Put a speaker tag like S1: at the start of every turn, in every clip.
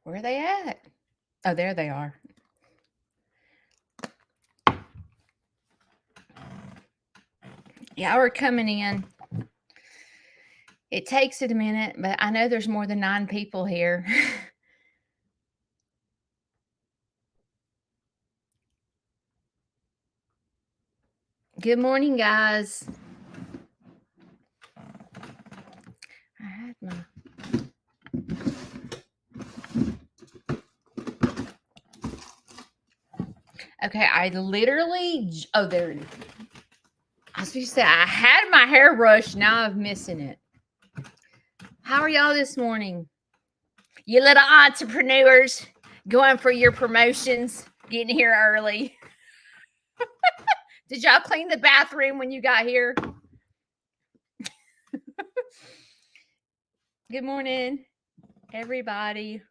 S1: Where are they at? Oh, there they are. Y'all are coming in. It takes it a minute, but I know there's more than 9 people here. Good morning, guys. I had my... Okay, I literally... Oh, there it is. I was supposed to say, I had my hair brushed. Now I'm missing it. How are y'all this morning? You little entrepreneurs going for your promotions, getting here early. Did y'all clean the bathroom when you got here? Good morning, everybody.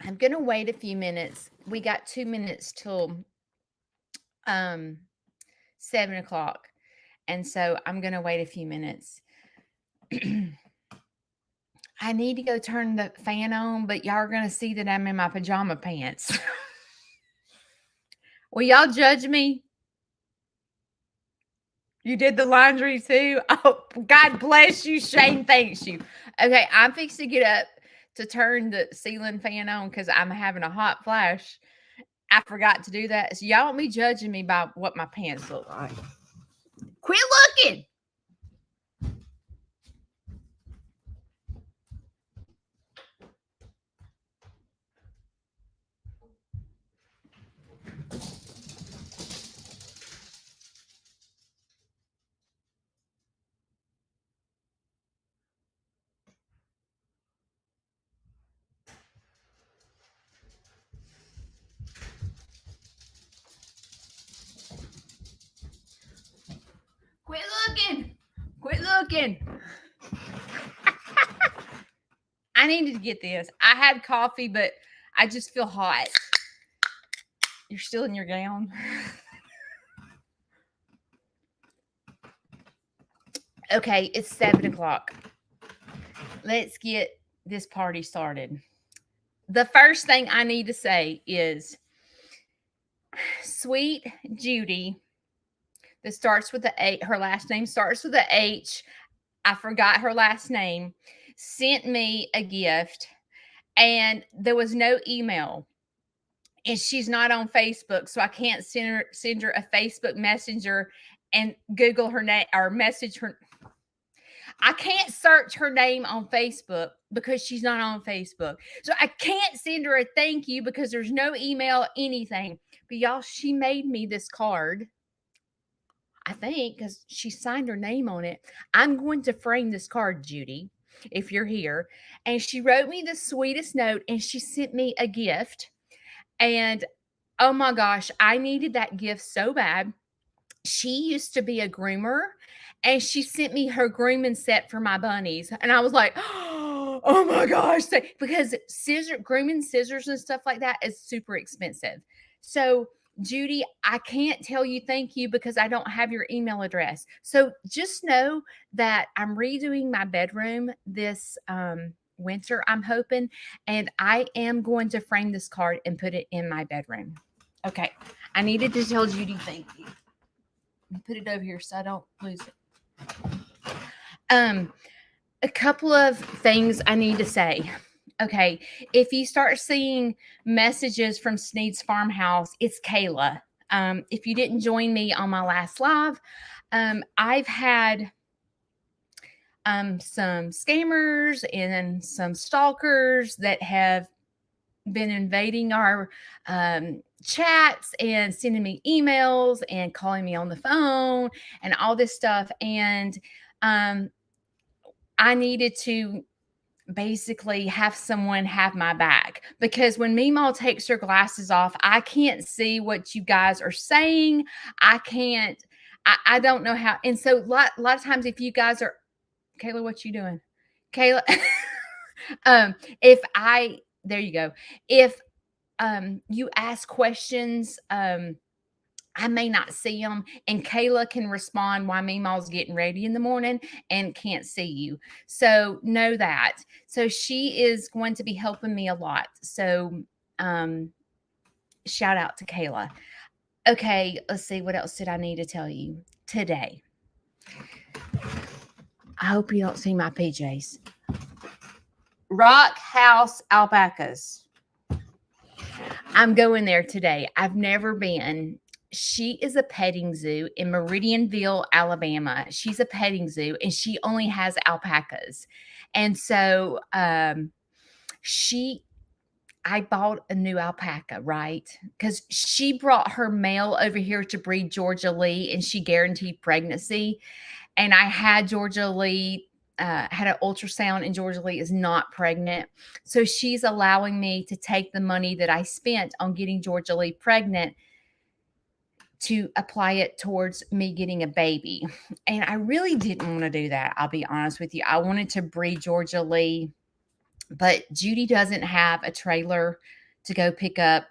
S1: I'm going to wait a few minutes. We got 2 minutes till 7 o'clock. And so I'm going to wait a few minutes. I need to go turn the fan on, but y'all are going to see that I'm in my pajama pants. Will y'all judge me? You did the laundry too? Oh, God bless you. Shane thanks you. Okay, I'm fixing to get up to turn the ceiling fan on because I'm having a hot flash. I forgot to do that. So y'all won't be judging me by what my pants look like. Quit looking. Quit looking. Quit looking. I needed to get this. I had coffee, but I just feel hot. You're still in your gown. Okay, it's 7 o'clock. Let's get this party started. The first thing I need to say is sweet Judy, that starts with the A, her last name starts with a H. I forgot her last name, sent me a gift, and there was no email. And she's not on Facebook, so I can't send her a Facebook Messenger and Google her name or message her. I can't search her name on Facebook because she's not on Facebook. So I can't send her a thank you because there's no email, anything. But y'all, she made me this card, I think, because she signed her name on it. I'm going to frame this card, Judy, if you're here. And she wrote me the sweetest note and she sent me a gift. And oh my gosh, I needed that gift so bad. She used to be a groomer and she sent me her grooming set for my bunnies. And I was like, oh my gosh, because grooming scissors and stuff like that is super expensive. So, Judy, I can't tell you thank you because I don't have your email address. So just know that I'm redoing my bedroom this winter, I'm hoping, and I am going to frame this card and put it in my bedroom. Okay, I needed to tell Judy thank you. Put it over here so I don't lose it. A couple of things I need to say. Okay, if you start seeing messages from Sneed's Farmhouse, it's Kayla. If you didn't join me on my last live, I've had some scammers and some stalkers that have been invading our chats and sending me emails and calling me on the phone and all this stuff. And I needed to basically have someone have my back because when Meemaw takes her glasses off, I can't see what you guys are saying. I can't, I don't know how. And so a lot of times if you guys are, Kayla, what you doing? Kayla, there you go. If you ask questions I may not see them, and Kayla can respond while Meemaw's getting ready in the morning and can't see you. So know that. So she is going to be helping me a lot. So shout out to Kayla. Okay, let's see. What else did I need to tell you today? I hope you don't see my PJs. Rock House Alpacas. I'm going there today. I've never been. She is a petting zoo in Meridianville, Alabama. She's a petting zoo and she only has alpacas. And so I bought a new alpaca, right? Because she brought her male over here to breed Georgia Lee and she guaranteed pregnancy. And I had Georgia Lee, had an ultrasound, and Georgia Lee is not pregnant. So she's allowing me to take the money that I spent on getting Georgia Lee pregnant to apply it towards me getting a baby. And I really didn't want to do that. I'll be honest with you. I wanted to breed Georgia Lee, but Judy doesn't have a trailer to go pick up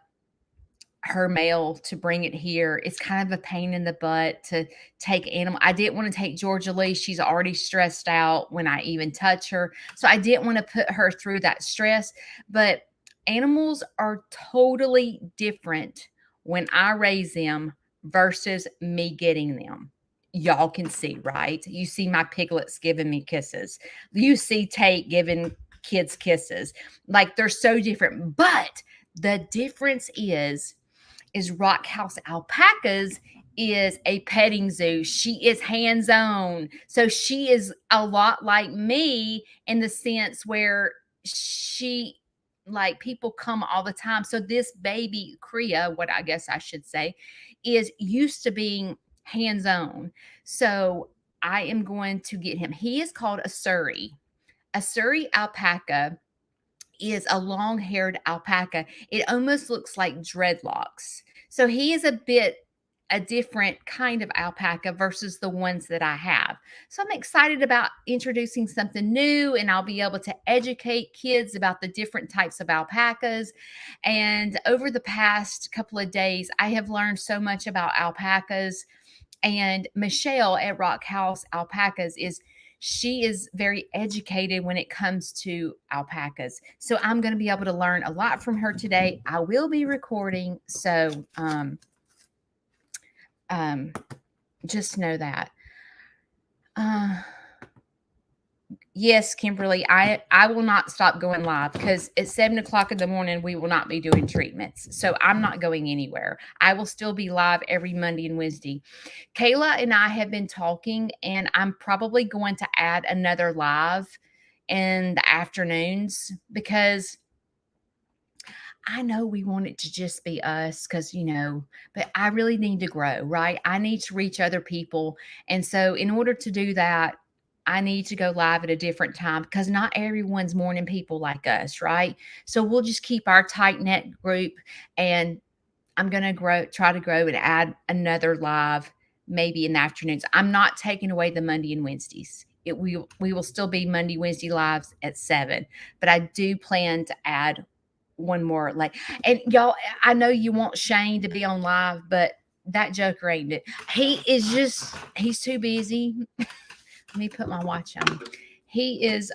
S1: her male to bring it here. It's kind of a pain in the butt to take animal. I didn't want to take Georgia Lee. She's already stressed out when I even touch her. So I didn't want to put her through that stress. But animals are totally different when I raise them versus me getting them. Y'all can see, right? You see my piglets giving me kisses. You see Tate giving kids kisses. Like, they're so different. But the difference is Rock House Alpacas is a petting zoo. She is hands-on. So she is a lot like me in the sense where she, like, people come all the time. So this baby Kriya, what I guess I should say, is used to being hands-on. So I am going to get him. He is called a Surrey. A Surrey alpaca is a long-haired alpaca. It almost looks like dreadlocks. So he is a different kind of alpaca versus the ones that I have. So I'm excited about introducing something new, and I'll be able to educate kids about the different types of alpacas. And over the past couple of days, I have learned so much about alpacas. And Michelle at Rock House Alpacas she is very educated when it comes to alpacas. So I'm going to be able to learn a lot from her today. I will be recording. So just know that. Yes, Kimberly, I will not stop going live because at 7:00 in the morning, we will not be doing treatments. So I'm not going anywhere. I will still be live every Monday and Wednesday. Kayla and I have been talking, and I'm probably going to add another live in the afternoons because I know we want it to just be us because, but I really need to grow, right? I need to reach other people. And so in order to do that, I need to go live at a different time because not everyone's morning people like us, right? So we'll just keep our tight knit group, and I'm going to try to grow and add another live maybe in the afternoons. I'm not taking away the Monday and Wednesdays. We will still be Monday, Wednesday lives at 7, but I do plan to add one more. And y'all, I know you want Shane to be on live, but that joker ain't it. He's too busy. Let me put my watch on. He is,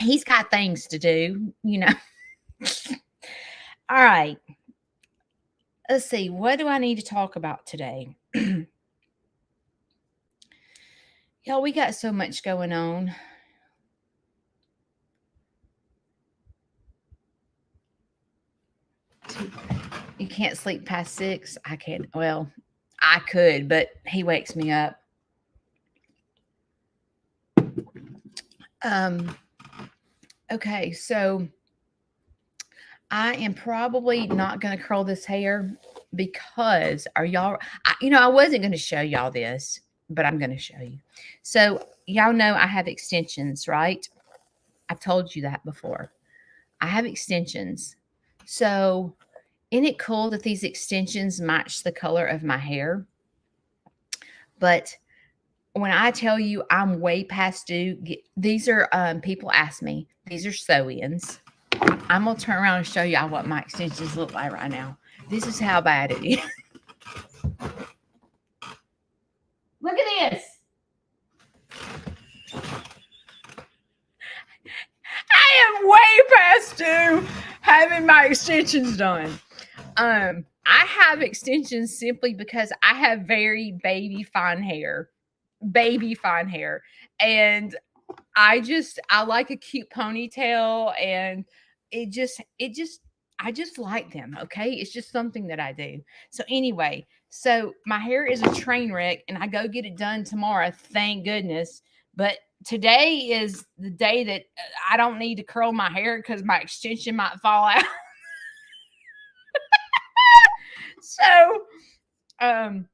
S1: he's got things to do, All right. Let's see. What do I need to talk about today? Y'all, we got so much going on. You can't sleep past 6. I can't. Well, I could, but he wakes me up. Okay, so I am probably not going to curl this hair because I wasn't going to show y'all this, but I'm going to show you. So y'all know I have extensions, right? I've told you that before. I have extensions. So isn't it cool that these extensions match the color of my hair? But when I tell you I'm way past due, these are, people ask me, these are sew-ins. I'm going to turn around and show y'all what my extensions look like right now. This is how bad it is. having my extensions done. I have extensions simply because I have very baby fine hair. Baby fine hair. And I like a cute ponytail, and I just like them, okay? It's just something that I do. So anyway, so my hair is a train wreck and I go get it done tomorrow, thank goodness. But today is the day that I don't need to curl my hair cuz my extension might fall out. So, um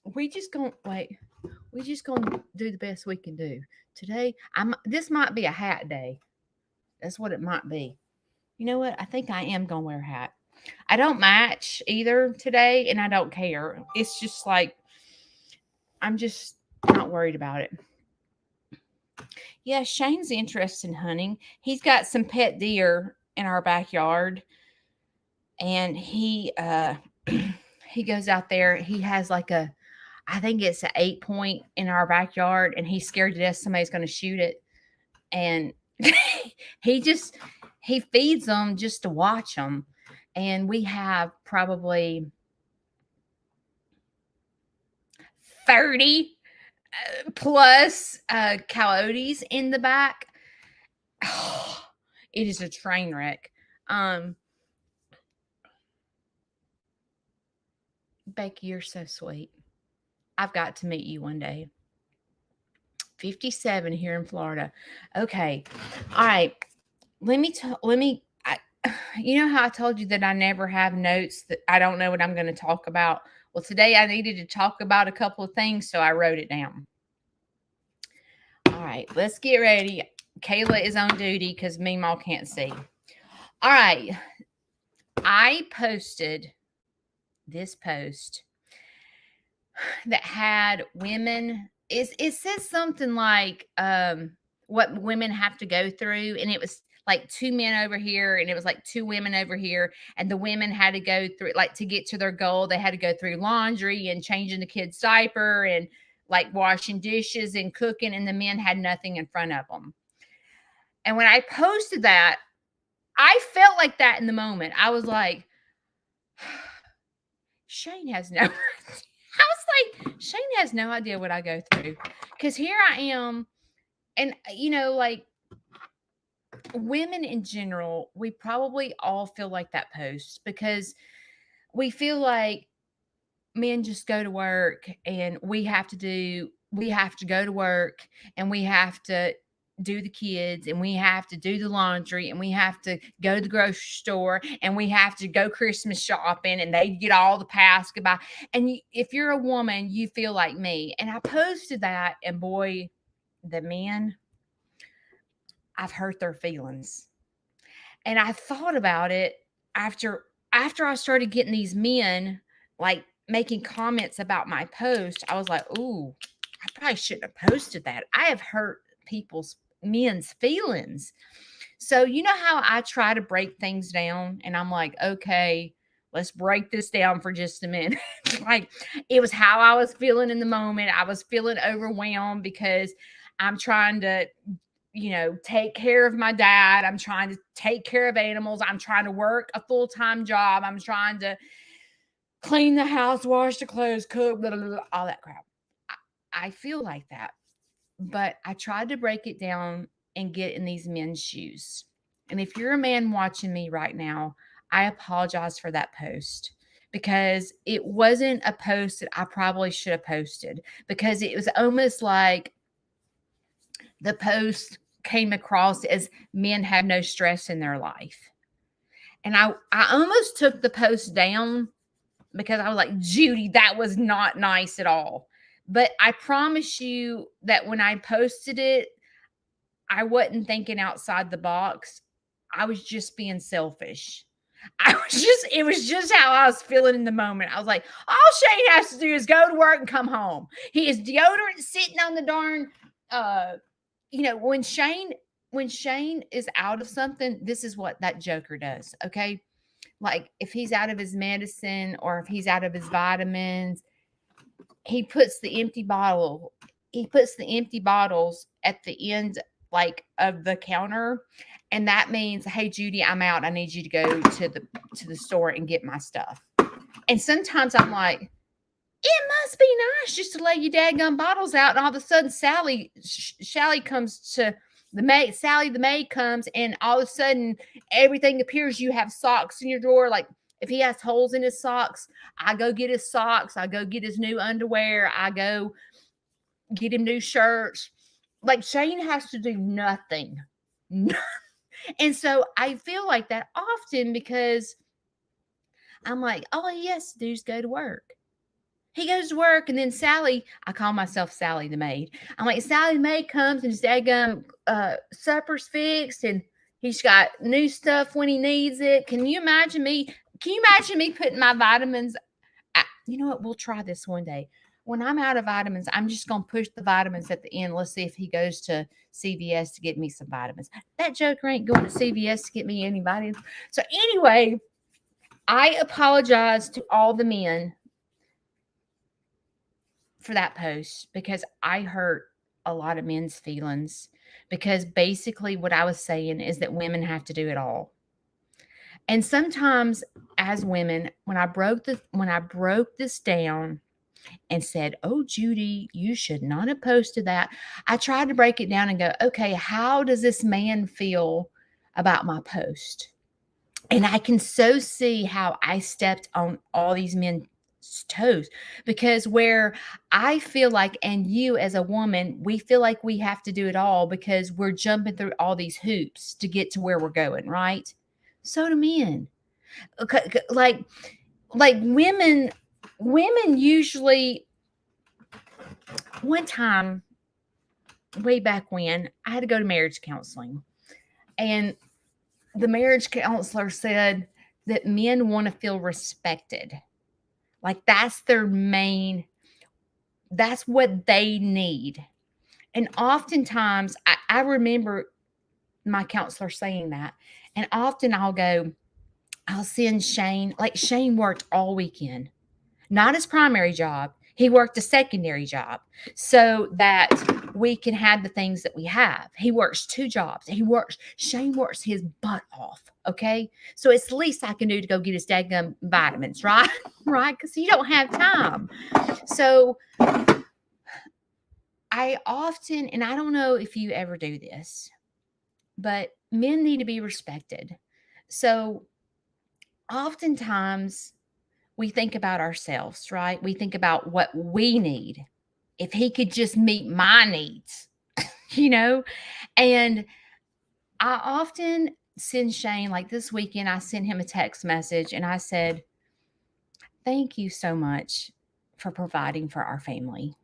S1: we just going to wait. We just going to do the best we can do. Today, this might be a hat day. That's what it might be. You know what? I think I am going to wear a hat. I don't match either today, and I don't care. It's just like, I'm just not worried about it. Yeah, Shane's interested in hunting. He's got some pet deer in our backyard, and he goes out there. He has like I think it's an 8-point in our backyard, and he's scared to death somebody's going to shoot it. And he feeds them just to watch them. And we have probably 30 plus coyotes in the back. Oh, it is a train wreck. Becky, you're so sweet. I've got to meet you one day. 57 here in Florida. Okay. All right. You know how I told you that I never have notes, that I don't know what I'm going to talk about? Well, today I needed to talk about a couple of things, so I wrote it down. All right, let's get ready. Kayla is on duty because Meemaw can't see. All right. I posted this post that had women. It says something like what women have to go through, and it was like 2 men over here, and it was like 2 women over here, and the women had to go through, like, to get to their goal, they had to go through laundry and changing the kid's diaper and like washing dishes and cooking, and the men had nothing in front of them. And when I posted that, I felt like that in the moment. I was like, Shane has no I was like, Shane has no idea what I go through. Because here I am, and like, women in general, we probably all feel like that post, because we feel like men just go to work, and we have to go to work, and we have to do the kids, and we have to do the laundry, and we have to go to the grocery store, and we have to go Christmas shopping, and they get all the past goodbye. And if you're a woman, you feel like me. And I posted that, and boy, the men, I've hurt their feelings. And I thought about it after I started getting these men like making comments about my post. I was like, ooh, I probably shouldn't have posted that. I have hurt men's feelings. So you know how I try to break things down, and I'm like, okay, let's break this down for just a minute. Like, it was how I was feeling in the moment. I was feeling overwhelmed because I'm trying to take care of my dad. I'm trying to take care of animals. I'm trying to work a full-time job. I'm trying to clean the house, wash the clothes, cook, blah, blah, blah, all that crap. I feel like that. But I tried to break it down and get in these men's shoes. And if you're a man watching me right now, I apologize for that post, because it wasn't a post that I probably should have posted, because it was almost like the post came across as men have no stress in their life. And I almost took the post down, because I was like, Judy, that was not nice at all. But I promise you that when I posted it, I wasn't thinking outside the box. I was just being selfish. It was just how I was feeling in the moment. I was like, all Shane has to do is go to work and come home. He is deodorant sitting on the darn, when Shane is out of something, this is what that joker does. Okay. Like, if he's out of his medicine, or if he's out of his vitamins, he puts the empty bottles at the end, like, of the counter, And that means, hey, Judy, I'm out. I need you to go to the store and get my stuff. And sometimes I'm like, it must be nice just to lay your dadgum bottles out. And all of a sudden, Sally comes to the maid. Sally, the maid comes, and all of a sudden, everything appears. You have socks in your drawer. Like if he has holes in his socks, I go get his socks. I go get his new underwear. I go get him new shirts. Like Shane has to do nothing. And so I feel like that often because I'm like, all he has to do is go to work. He goes to work, and then Sally, I call myself Sally the maid. I'm like, Sally the maid comes and his daggum supper's fixed, and he's got new stuff when he needs it. Can you imagine me? Can you imagine me putting my vitamins? You know what? We'll try this one day. When I'm out of vitamins, I'm just going to push the vitamins at the end. Let's see if he goes to CVS to get me some vitamins. That joker ain't going to CVS to get me any vitamins. So anyway, I apologize to all the men for that post because I hurt a lot of men's feelings, because basically what I was saying is that women have to do it all. And sometimes as women, when I broke this down and said, "Oh, Judy, you should not have posted that," I tried to break it down and go, "Okay, how does this man feel about my post?" And I can so see how I stepped on all these men's toes, because where I feel like, and you as a woman, we feel like we have to do it all because we're jumping through all these hoops to get to where we're going, right? So do men. Okay, like women usually, one time way back when, I had to go to marriage counseling, and the marriage counselor said that men want to feel respected. Like that's that's what they need. And oftentimes I remember my counselor saying that. And often I'll send Shane, like Shane worked all weekend, not his primary job. He worked a secondary job so that we can have the things that we have. He works 2 jobs. Shane works his butt off. Okay. So it's the least I can do to go get his daggum vitamins, right? Right. Because you don't have time. So I often, and I don't know if you ever do this, but men need to be respected. So oftentimes we think about ourselves, right? We think about what we need. If he could just meet my needs, you know? And I often send Shane, like this weekend, I sent him a text message and I said, "Thank you so much for providing for our family.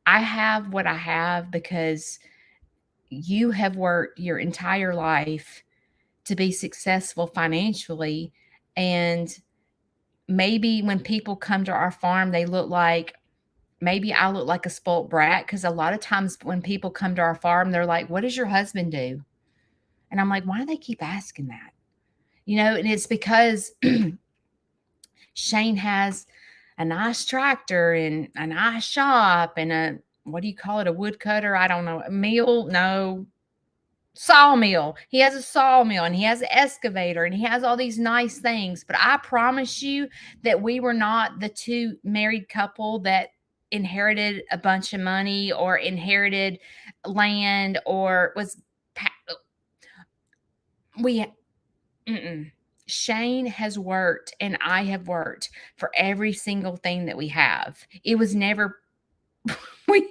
S1: I have what I have because you have worked your entire life to be successful financially. And maybe when people come to our farm, maybe I look like a spoiled brat, because a lot of times when people come to our farm, they're like, 'What does your husband do?' And I'm like, why do they keep asking that? And it's because Shane has a nice tractor and a nice shop and what do you call it? A wood cutter? I don't know. A mill? No. Sawmill. He has a sawmill and he has an excavator and he has all these nice things. But I promise you that we were not the 2 married couple that inherited a bunch of money or inherited land or we Shane has worked and I have worked for every single thing that we have. It was never we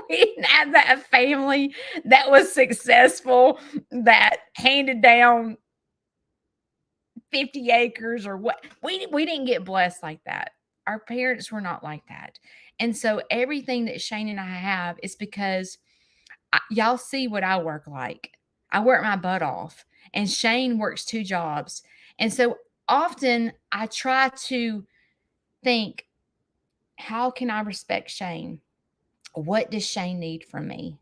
S1: didn't have that family that was successful, that handed down 50 acres or what. We didn't get blessed like that. Our parents were not like that. And so everything that Shane and I have is because y'all see what I work like. I work my butt off, and Shane works 2 jobs. And so often I try to think, how can I respect Shane? What does Shane need from me?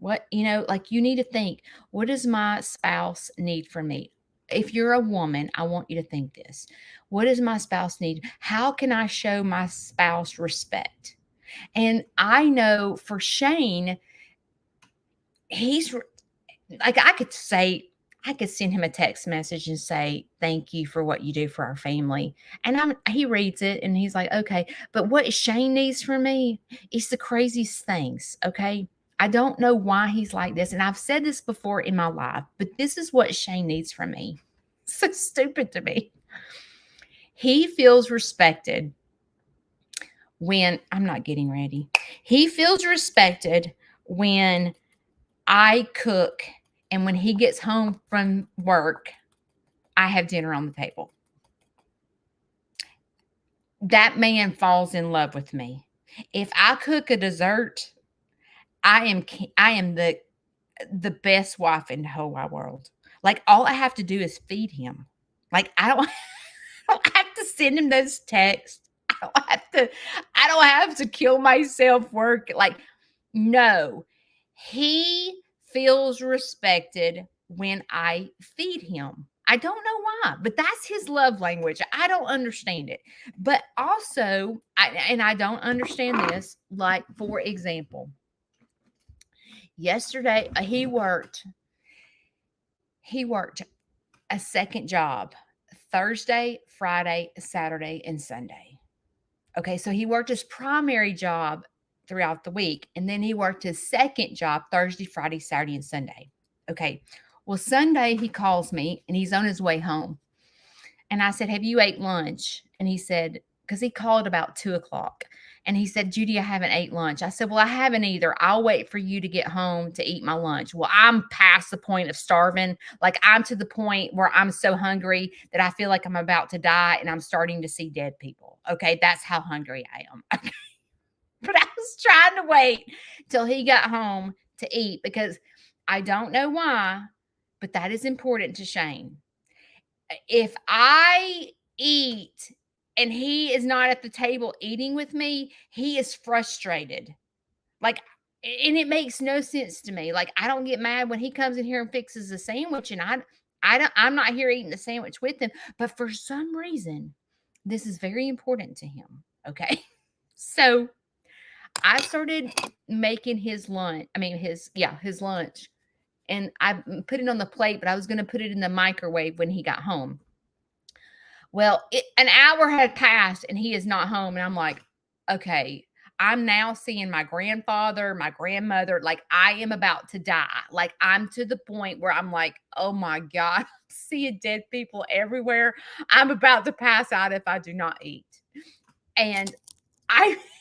S1: Like you need to think, what does my spouse need from me? If you're a woman, I want you to think this. What does my spouse need? How can I show my spouse respect? And I know for Shane, he's like I could send him a text message and say, thank you for what you do for our family. And he reads it and he's like, okay. But what Shane needs from me is the craziest things. Okay. I don't know why he's like this. And I've said this before in my life, but this is what Shane needs from me. So stupid to me. He feels respected when I'm not getting ready. He feels respected when I cook, and when he gets home from work, I have dinner on the table. That man falls in love with me. If I cook a dessert, I am the best wife in the whole wide world. Like, all I have to do is feed him. Like, I don't have to send him those texts. I don't have to kill myself work. Like, no. He feels respected when I feed him. I don't know why, but that's his love language. I don't understand it. But also, I don't understand this. Like, for example, yesterday he worked a second job Thursday, Friday, Saturday, and Sunday. Okay, so he worked his primary job throughout the week, and then he worked his second job Thursday, Friday, Saturday, and Sunday. Okay, well, Sunday he calls me and he's on his way home. And I said, have you ate lunch? And he said, because he called about 2 o'clock. And he said, Judy, I haven't ate lunch. I said, well, I haven't either. I'll wait for you to get home to eat my lunch. Well, I'm past the point of starving. Like, I'm to the point where I'm so hungry that I feel like I'm about to die and I'm starting to see dead people. Okay, that's how hungry I am. Okay. But I was trying to wait till he got home to eat because I don't know why, but that is important to Shane. If I eat and he is not at the table eating with me, he is frustrated. Like, and it makes no sense to me. Like, I don't get mad when he comes in here and fixes a sandwich and I'm not here eating the sandwich with him, but for some reason, this is very important to him. Okay. So I started making his lunch. I mean, his lunch. And I put it on the plate, but I was going to put it in the microwave when he got home. Well, an hour had passed and he is not home. And I'm like, okay, I'm now seeing my grandfather, my grandmother. Like, I am about to die. Like, I'm to the point where I'm like, oh my God, I'm seeing dead people everywhere. I'm about to pass out if I do not eat. And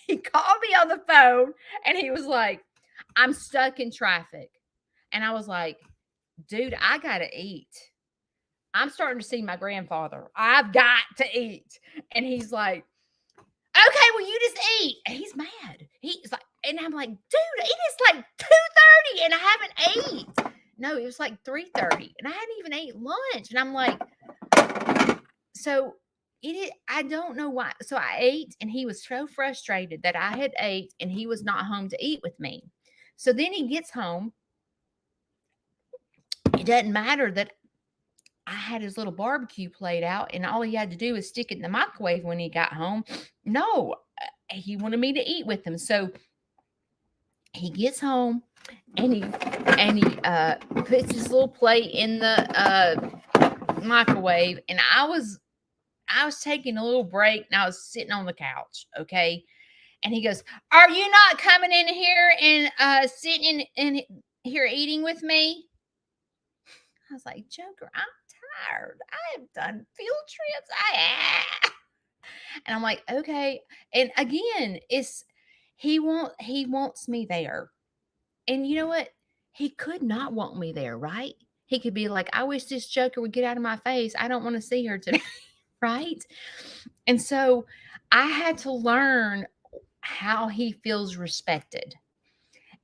S1: he called me on the phone and he was like, I'm stuck in traffic. And I was like, dude, I got to eat. I'm starting to see my grandfather. I've got to eat. And he's like, okay, well, you just eat. And he's mad. He's like, and I'm like, dude, it is like 2:30 and I haven't ate. No, it was like 3:30 and I hadn't even ate lunch. And I'm like, so I don't know why. So I ate and he was so frustrated that I had ate and he was not home to eat with me. So then he gets home. It doesn't matter that I had his little barbecue plate out and all he had to do was stick it in the microwave when he got home. No, he wanted me to eat with him. So he gets home and he puts his little plate in the microwave. And I was taking a little break and I was sitting on the couch. Okay. And he goes, are you not coming in here and sitting in here eating with me? I was like, Joker, I'm tired. I have done field trips. And I'm like, okay. And again, he wants me there. And you know what? He could not want me there, right? He could be like, I wish this Joker would get out of my face. I don't want to see her today. Right? And so I had to learn how he feels respected.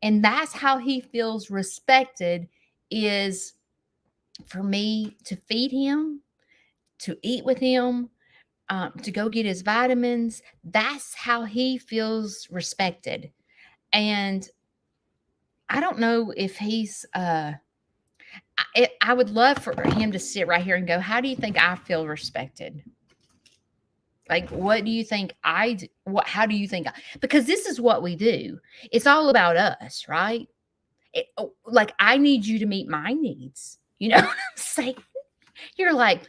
S1: And that's how he feels respected is for me to feed him, to eat with him, to go get his vitamins. That's how he feels respected. And I don't know if he's, I would love for him to sit right here and go, how do you think I feel respected? Like, what do you think how do you think because this is what we do. It's all about us, right? like, I need you to meet my needs. You know what I'm saying? You're like,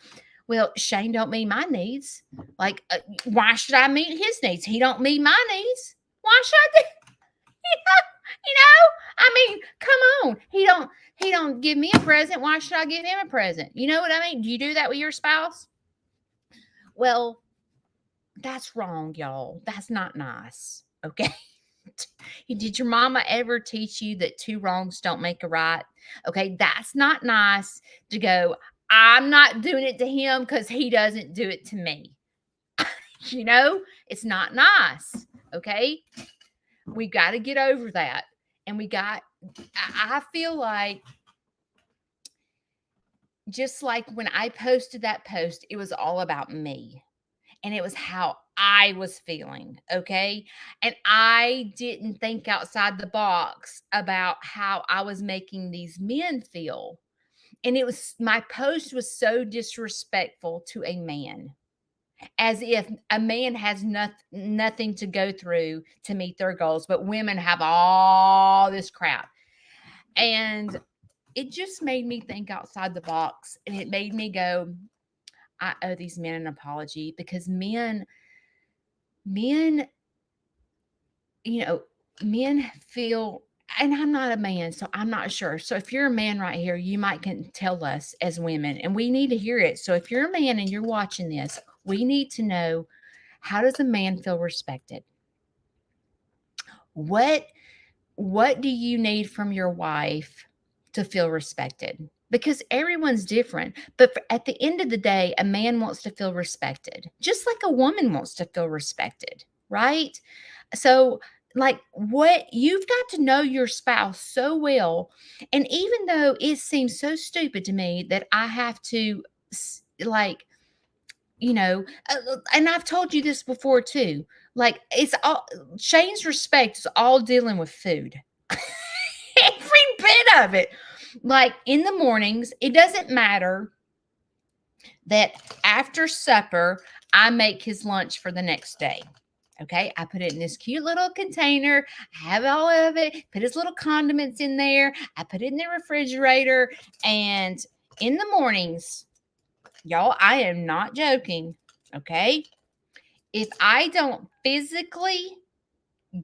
S1: well, Shane don't meet my needs. Like, why should I meet his needs? He don't meet my needs. Why should I do? You know, I mean, come on. He don't give me a present. Why should I give him a present? You know what I mean? Do you do that with your spouse? Well, that's wrong, y'all. That's not nice. Okay. Did your mama ever teach you that two wrongs don't make a right? Okay, that's not nice to go, I'm not doing it to him because he doesn't do it to me. You know, it's not nice. Okay, we got to get over that. And I feel like, just like when I posted that post, it was all about me. And it was how I was feeling, okay? And I didn't think outside the box about how I was making these men feel. And my post was so disrespectful to a man, as if a man has nothing to go through to meet their goals, but women have all this crap. And it just made me think outside the box, and it made me go, I owe these men an apology, because men, you know, men feel, and I'm not a man, so I'm not sure. So if you're a man right here, you might can tell us as women, and we need to hear it. So if you're a man and you're watching this, we need to know, how does a man feel respected? What do you need from your wife to feel respected? Because everyone's different. But at the end of the day, a man wants to feel respected, just like a woman wants to feel respected, right? So, like, what you've got to know your spouse so well. And even though it seems so stupid to me that I have to, like, and I've told you this before too. Like, it's all, Shane's respect is all dealing with food. Every bit of it. Like, in the mornings, it doesn't matter that after supper, I make his lunch for the next day. Okay, I put it in this cute little container. I have all of it, put his little condiments in there. I put it in the refrigerator. And in the mornings, y'all, I am not joking. Okay, if I don't physically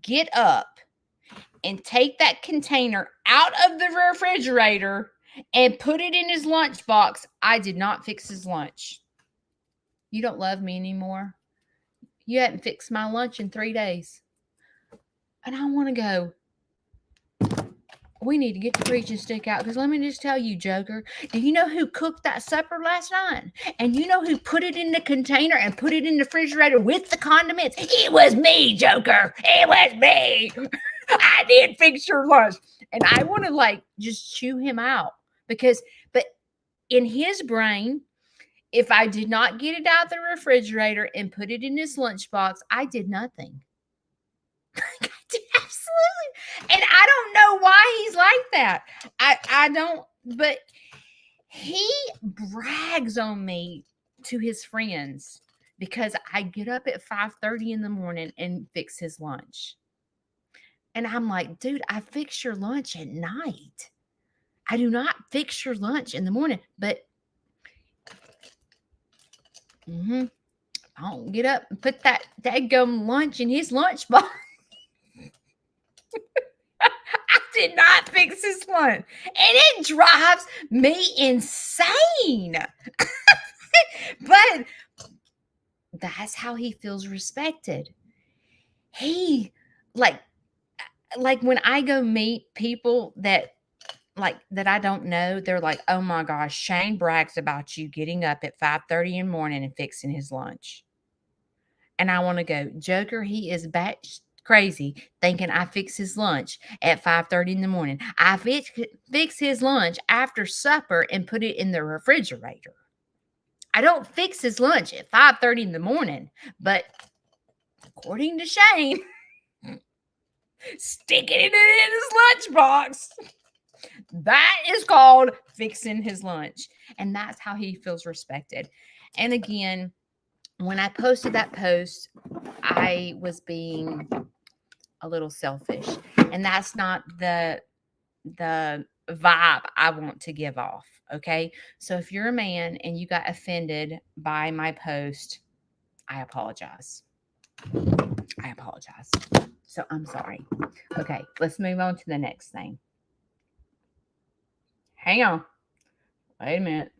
S1: get up and take that container out of the refrigerator and put it in his lunchbox, I did not fix his lunch. You don't love me anymore. You hadn't fixed my lunch in 3 days. And I want to go, we need to get the preaching stick out, because let me just tell you, Joker, do you know who cooked that supper last night? And you know who put it in the container and put it in the refrigerator with the condiments? It was me, Joker. It was me. I did fix your lunch. And I want to, like, just chew him out, but in his brain, if I did not get it out of the refrigerator and put it in his lunchbox, I did nothing. I did absolutely. And I don't know why he's like that. I don't, but he brags on me to his friends because I get up at 5:30 in the morning and fix his lunch. And I'm like, dude, I fix your lunch at night. I do not fix your lunch in the morning. But I don't get up and put that daggum lunch in his lunchbox. I did not fix his lunch. And it drives me insane. But that's how he feels respected. He, like when I go meet people that I don't know, they're like, oh my gosh, Shane brags about you getting up at 5:30 in the morning and fixing his lunch. And I want to go, Joker, he is batch crazy thinking I fix his lunch at 5:30 in the morning. I fix his lunch after supper and put it in the refrigerator. I don't fix his lunch at 5:30 in the morning, but according to Shane, sticking it in his lunchbox, that is called fixing his lunch. And that's how he feels respected. And again, when I posted that post, I was being a little selfish. And that's not the the vibe I want to give off. Okay. So if you're a man and you got offended by my post, I apologize. I apologize. So I'm sorry. Okay, let's move on to the next thing. Hang on. Wait a minute.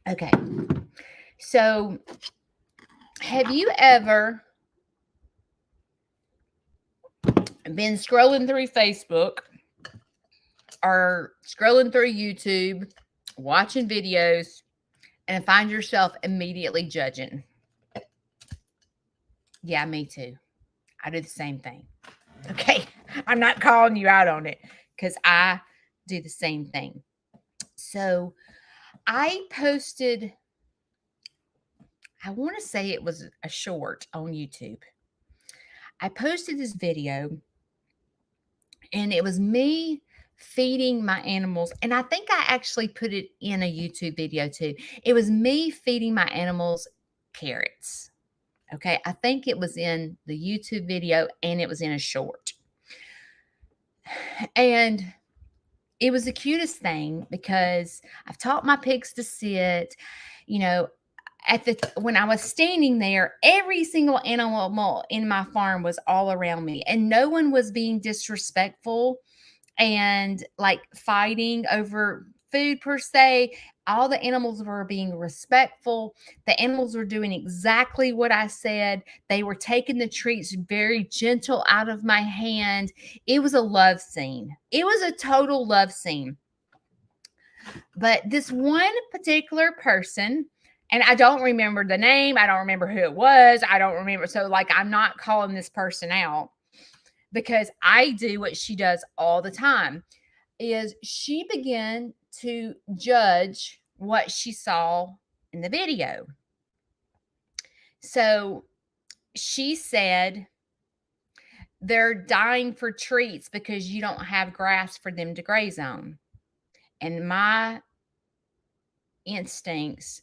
S1: Okay. So have you ever been scrolling through Facebook or scrolling through YouTube, watching videos, and find yourself immediately judging? Yeah, me too. I do the same thing. Okay. I'm not calling you out on it because I do the same thing. So I posted, I want to say it was a short on YouTube. I posted this video and it was me feeding my animals. And I think I actually put it in a YouTube video too. It was me feeding my animals carrots. Okay. I think it was in the YouTube video and it was in a short. And it was the cutest thing because I've taught my pigs to sit, you know, when I was standing there, every single animal in my farm was all around me and no one was being disrespectful and like fighting over food per se. All the animals were being respectful. The animals were doing exactly what I said. They were taking the treats very gentle out of my hand. It was a love scene. It was a total love scene. But this one particular person, and I don't remember the name, I don't remember who it was, I don't remember. So, like, I'm not calling this person out because I do what she does all the time. Is she began to judge what she saw in the video. So she said, they're dying for treats because you don't have grass for them to graze on. And my instincts,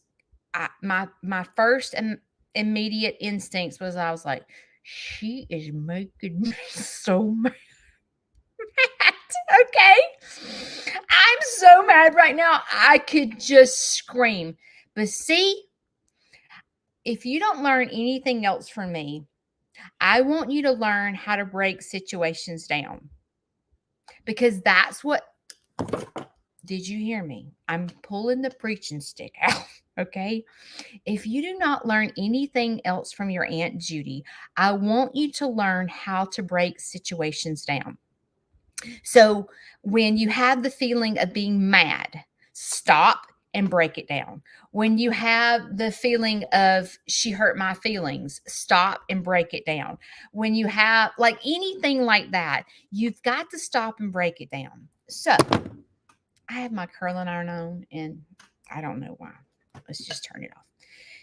S1: my first immediate instincts was I was like, she is making me so mad. Okay. I'm so mad right now. I could just scream. But see, if you don't learn anything else from me, I want you to learn how to break situations down. Because that's what, did you hear me? I'm pulling the preaching stick out. Okay. If you do not learn anything else from your Aunt Judy, I want you to learn how to break situations down. So when you have the feeling of being mad, stop and break it down. When you have the feeling of she hurt my feelings, stop and break it down. When you have like anything like that, you've got to stop and break it down. So I have my curling iron on and I don't know why. Let's just turn it off.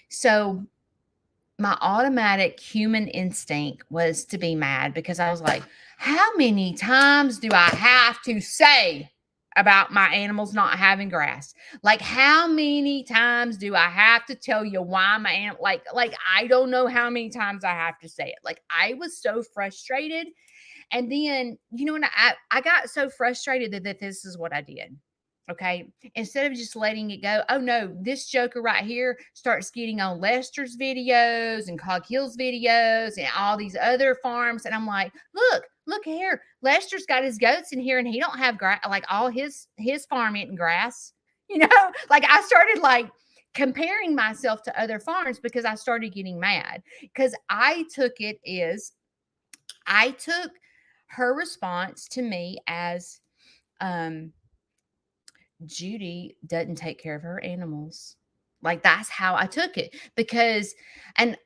S1: So my automatic human instinct was to be mad because I was like, how many times do I have to say about my animals not having grass? Like, how many times do I have to tell you why my animal, like, I don't know how many times I have to say it. Like, I was so frustrated. And then, you know, when I got so frustrated that this is what I did. Okay. Instead of just letting it go, oh no, this joker right here starts getting on Lester's videos and Cog Hill's videos and all these other farms. And I'm like, look here. Lester's got his goats in here and he don't have grass. Like all his farm eating grass, you know, like I started like comparing myself to other farms because I started getting mad because I took her response to me as, Judy doesn't take care of her animals. Like that's how I took it because, and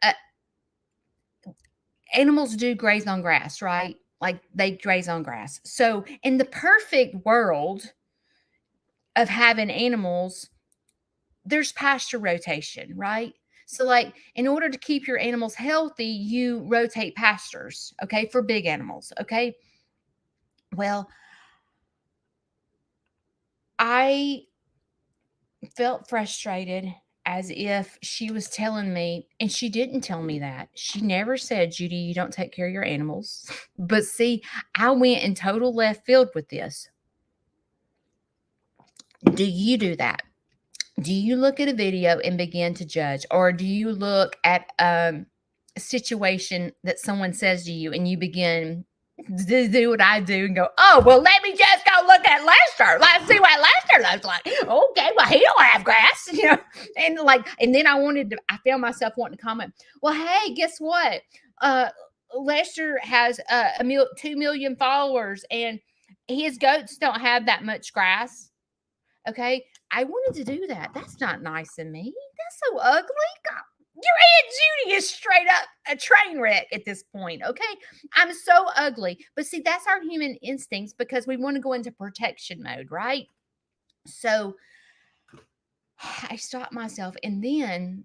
S1: animals do graze on grass, right? Like they graze on grass. So in the perfect world of having animals, there's pasture rotation, right? So like in order to keep your animals healthy, you rotate pastures, okay, for big animals, okay? Well, I felt frustrated as if she was telling me, and she didn't tell me that. She never said, Judy, you don't take care of your animals. But see, I went in total left field with this. Do you do that? Do you look at a video and begin to judge? Or do you look at a situation that someone says to you and you begin to do what I do and go, oh, well, let me just go look at Lester. Let's see what Lester looks like. Okay, well, he don't have grass, and then I found myself wanting to comment, well, hey, guess what? Lester has 2 million followers and his goats don't have that much grass. Okay, I wanted to do that. That's not nice of me. That's so ugly. God, your Aunt Judy is straight up a train wreck at this point. Okay, I'm so ugly. But see, that's our human instincts because we want to go into protection mode, right? So I stopped myself. And then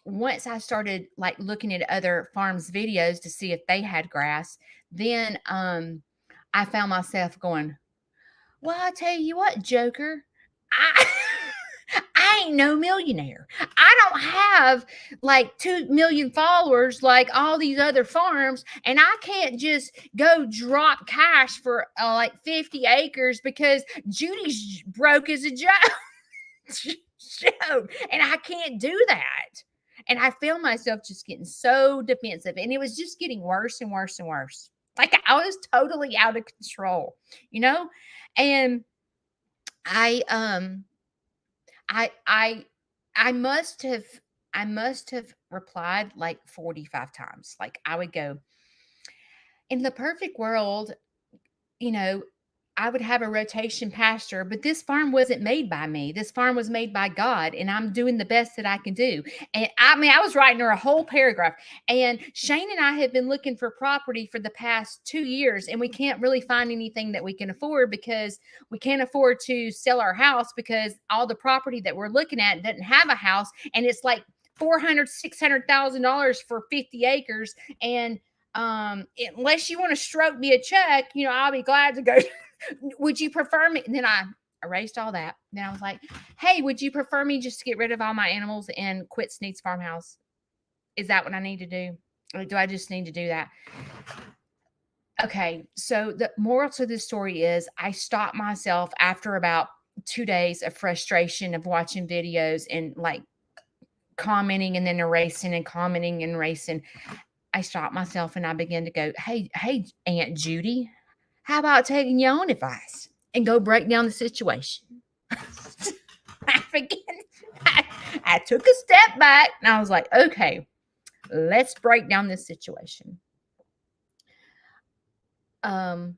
S1: once I started like looking at other farms' videos to see if they had grass, then I found myself going, well, I tell you what, Joker, I I ain't no millionaire. I don't have like 2 million followers like all these other farms, and I can't just go drop cash for like 50 acres because Judy's broke as a joke, and I can't do that. And I found myself just getting so defensive, and it was just getting worse and worse and worse. Like I was totally out of control, you know? And I I I must have replied like 45 times. Like I would go, in the perfect world, you know, I would have a rotation pasture, but this farm wasn't made by me. This farm was made by God, and I'm doing the best that I can do. And I mean, I was writing her a whole paragraph. And Shane and I have been looking for property for the past 2 years, and we can't really find anything that we can afford because we can't afford to sell our house because all the property that we're looking at doesn't have a house, and it's like $400,000-$600,000 for 50 acres. And unless you want to stroke me a check, I'll be glad to go. Would you prefer me? And then I erased all that. Then I was like, hey, would you prefer me just to get rid of all my animals and quit Sneed's Farmhouse? Is that what I need to do? Or do I just need to do that? Okay. So the moral to this story is I stopped myself after about 2 days of frustration of watching videos and like commenting and then erasing and commenting and erasing. I stopped myself and I began to go, hey, Aunt Judy, how about taking your own advice and go break down the situation? I took a step back and I was like, okay, let's break down this situation. The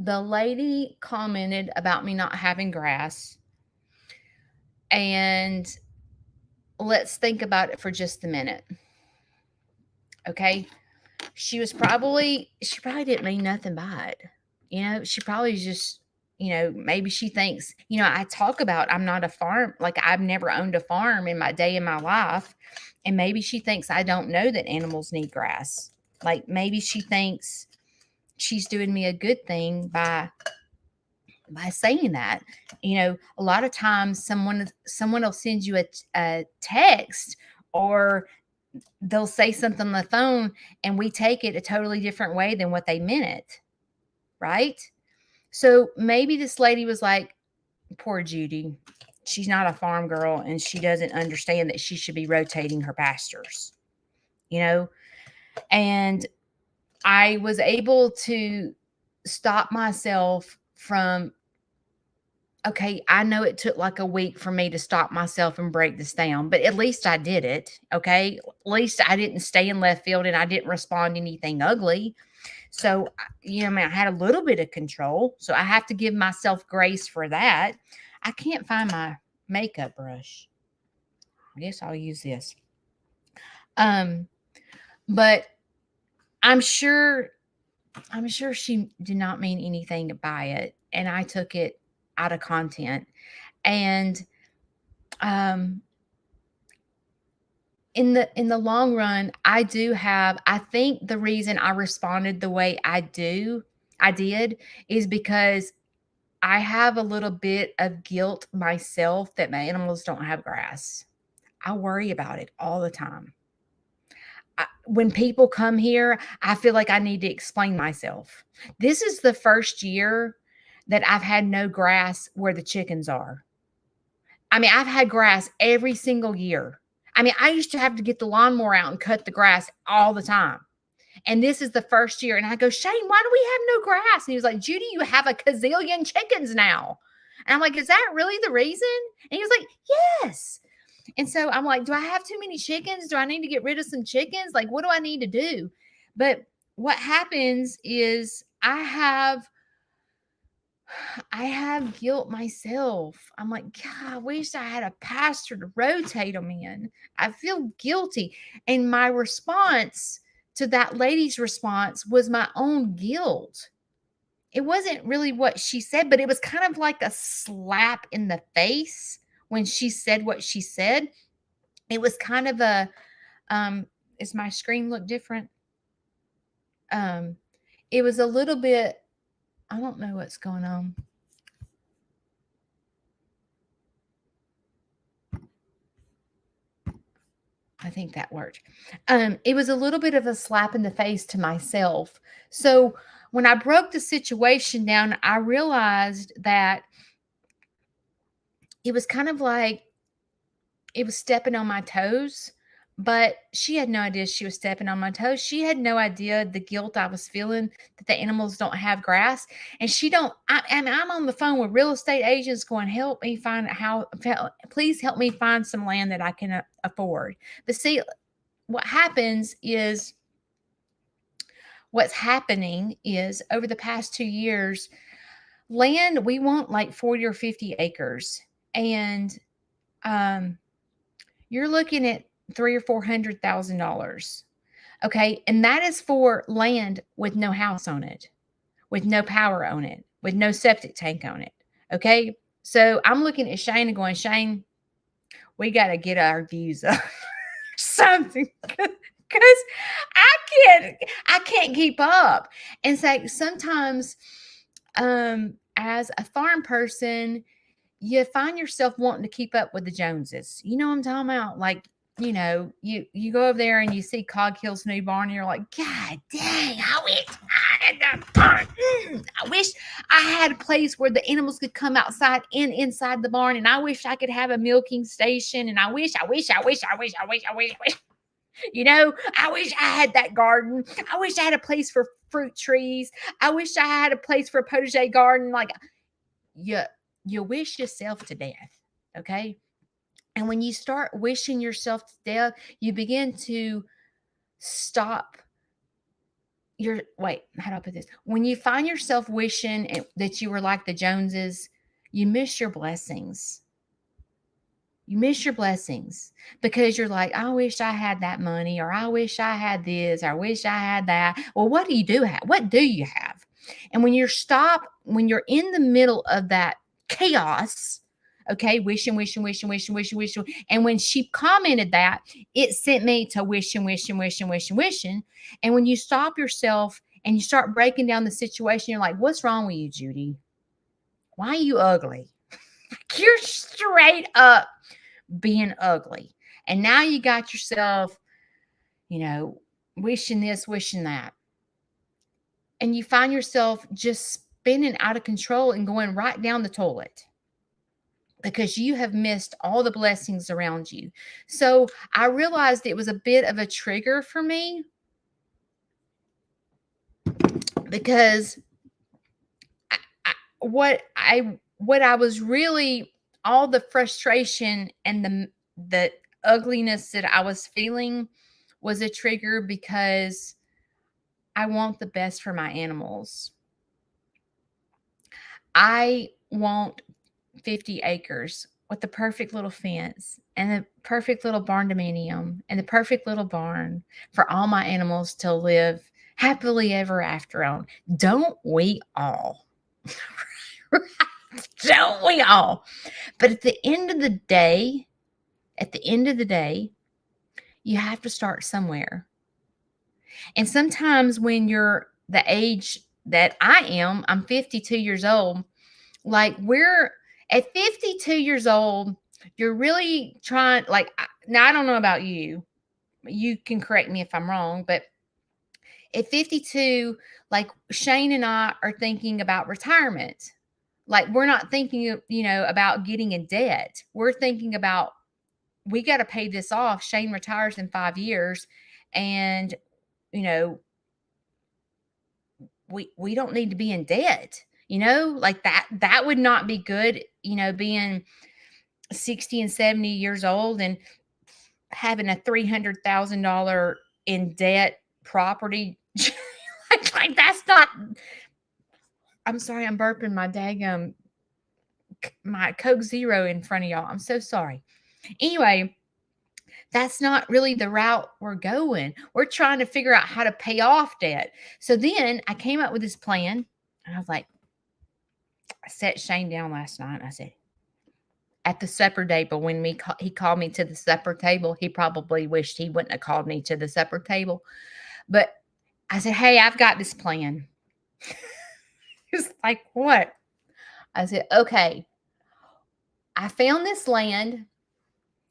S1: lady commented about me not having grass. And let's think about it for just a minute. Okay. She probably didn't mean nothing by it. She probably just, maybe she thinks, I talk about I'm not a farm, like I've never owned a farm in my day in my life. And maybe she thinks I don't know that animals need grass. Like maybe she thinks she's doing me a good thing by saying that. A lot of times someone will send you a text, or they'll say something on the phone and we take it a totally different way than what they meant it. Right? So maybe this lady was like, poor Judy, she's not a farm girl and she doesn't understand that she should be rotating her pastures, and I was able to stop myself from, okay, I know it took like a week for me to stop myself and break this down, but at least I did it. Okay. At least I didn't stay in left field and I didn't respond to anything ugly. So, I had a little bit of control. So I have to give myself grace for that. I can't find my makeup brush. I guess I'll use this. But I'm sure she did not mean anything by it. And I took it out of content. And in the long run, I think the reason I responded the way I did is because I have a little bit of guilt myself that my animals don't have grass. I worry about it all the time. When people come here, I feel like I need to explain myself. This is the first year that I've had no grass where the chickens are. I mean, I've had grass every single year. I mean, I used to have to get the lawnmower out and cut the grass all the time. And this is the first year. And I go, Shane, why do we have no grass? And he was like, Judy, you have a gazillion chickens now. And I'm like, is that really the reason? And he was like, yes. And so I'm like, do I have too many chickens? Do I need to get rid of some chickens? Like, what do I need to do? But what happens is I have guilt myself. I'm like, God, I wish I had a pastor to rotate them in. I feel guilty. And my response to that lady's response was my own guilt. It wasn't really what she said, but it was kind of like a slap in the face when she said what she said. It was kind of a, is my screen look different? Um, it was a little bit, I don't know what's going on. I think that worked. It was a little bit of a slap in the face to myself. So when I broke the situation down, I realized that it was kind of like it was stepping on my toes, but she had no idea she was stepping on my toes. She had no idea the guilt I was feeling that the animals don't have grass. And she don't, and I'm on the phone with real estate agents going, help me find please help me find some land that I can afford. But see, what happens is, what's happening is over the past 2 years, land, we want like 40 or 50 acres. And, you're looking at $300,000 or $400,000. Okay. And that is for land with no house on it, with no power on it, with no septic tank on it. Okay. So I'm looking at Shane and going, Shane, we got to get our views up something because I can't keep up. And so sometimes, as a farm person, you find yourself wanting to keep up with the Joneses. You know what I'm talking about? Like, you go over there and you see Cogkill's new barn, and you're like, God dang, I wish I had that barn. I wish I had a place where the animals could come outside and inside the barn. And I wish I could have a milking station. And I wish. I wish I had that garden. I wish I had a place for fruit trees. I wish I had a place for a potager garden. Like, you wish yourself to death. Okay. And when you start wishing yourself to death, you begin to stop how do I put this? When you find yourself wishing that you were like the Joneses, you miss your blessings. You miss your blessings because you're like, I wish I had that money, or I wish I had this, or I wish I had that. Well, what do you do have? What do you have? And when you're in the middle of that chaos, okay, wishing. And when she commented that, it sent me to wishing. And when you stop yourself and you start breaking down the situation, you're like, what's wrong with you, Judy? Why are you ugly? You're straight up being ugly. And now you got yourself, wishing this, wishing that. And you find yourself just spinning out of control and going right down the toilet because you have missed all the blessings around you. So I realized it was a bit of a trigger for me because what I was really, all the frustration and the ugliness that I was feeling was a trigger because I want the best for my animals. I want 50 acres with the perfect little fence and the perfect little barn dominium and the perfect little barn for all my animals to live happily ever after on. Don't we all? Don't we all? But at the end of the day, you have to start somewhere. And sometimes when you're the age that I am, I'm 52 years old. Like, we're at 52 years old, you're really trying, like, now I don't know about you. You can correct me if I'm wrong, but at 52, like Shane and I are thinking about retirement. Like we're not thinking, about getting in debt. We're thinking about we got to pay this off. Shane retires in 5 years, and you know we don't need to be in debt. Like that would not be good. Being 60 and 70 years old and having a $300,000 in debt property. like that's not. I'm sorry, I'm burping my daggum my Coke Zero in front of y'all. I'm so sorry. Anyway, that's not really the route we're going. We're trying to figure out how to pay off debt. So then I came up with this plan, and I was like, I sat Shane down last night and I said, at the supper table, when he called me to the supper table, he probably wished he wouldn't have called me to the supper table. But I said, hey, I've got this plan. He's like, what? I said, okay, I found this land.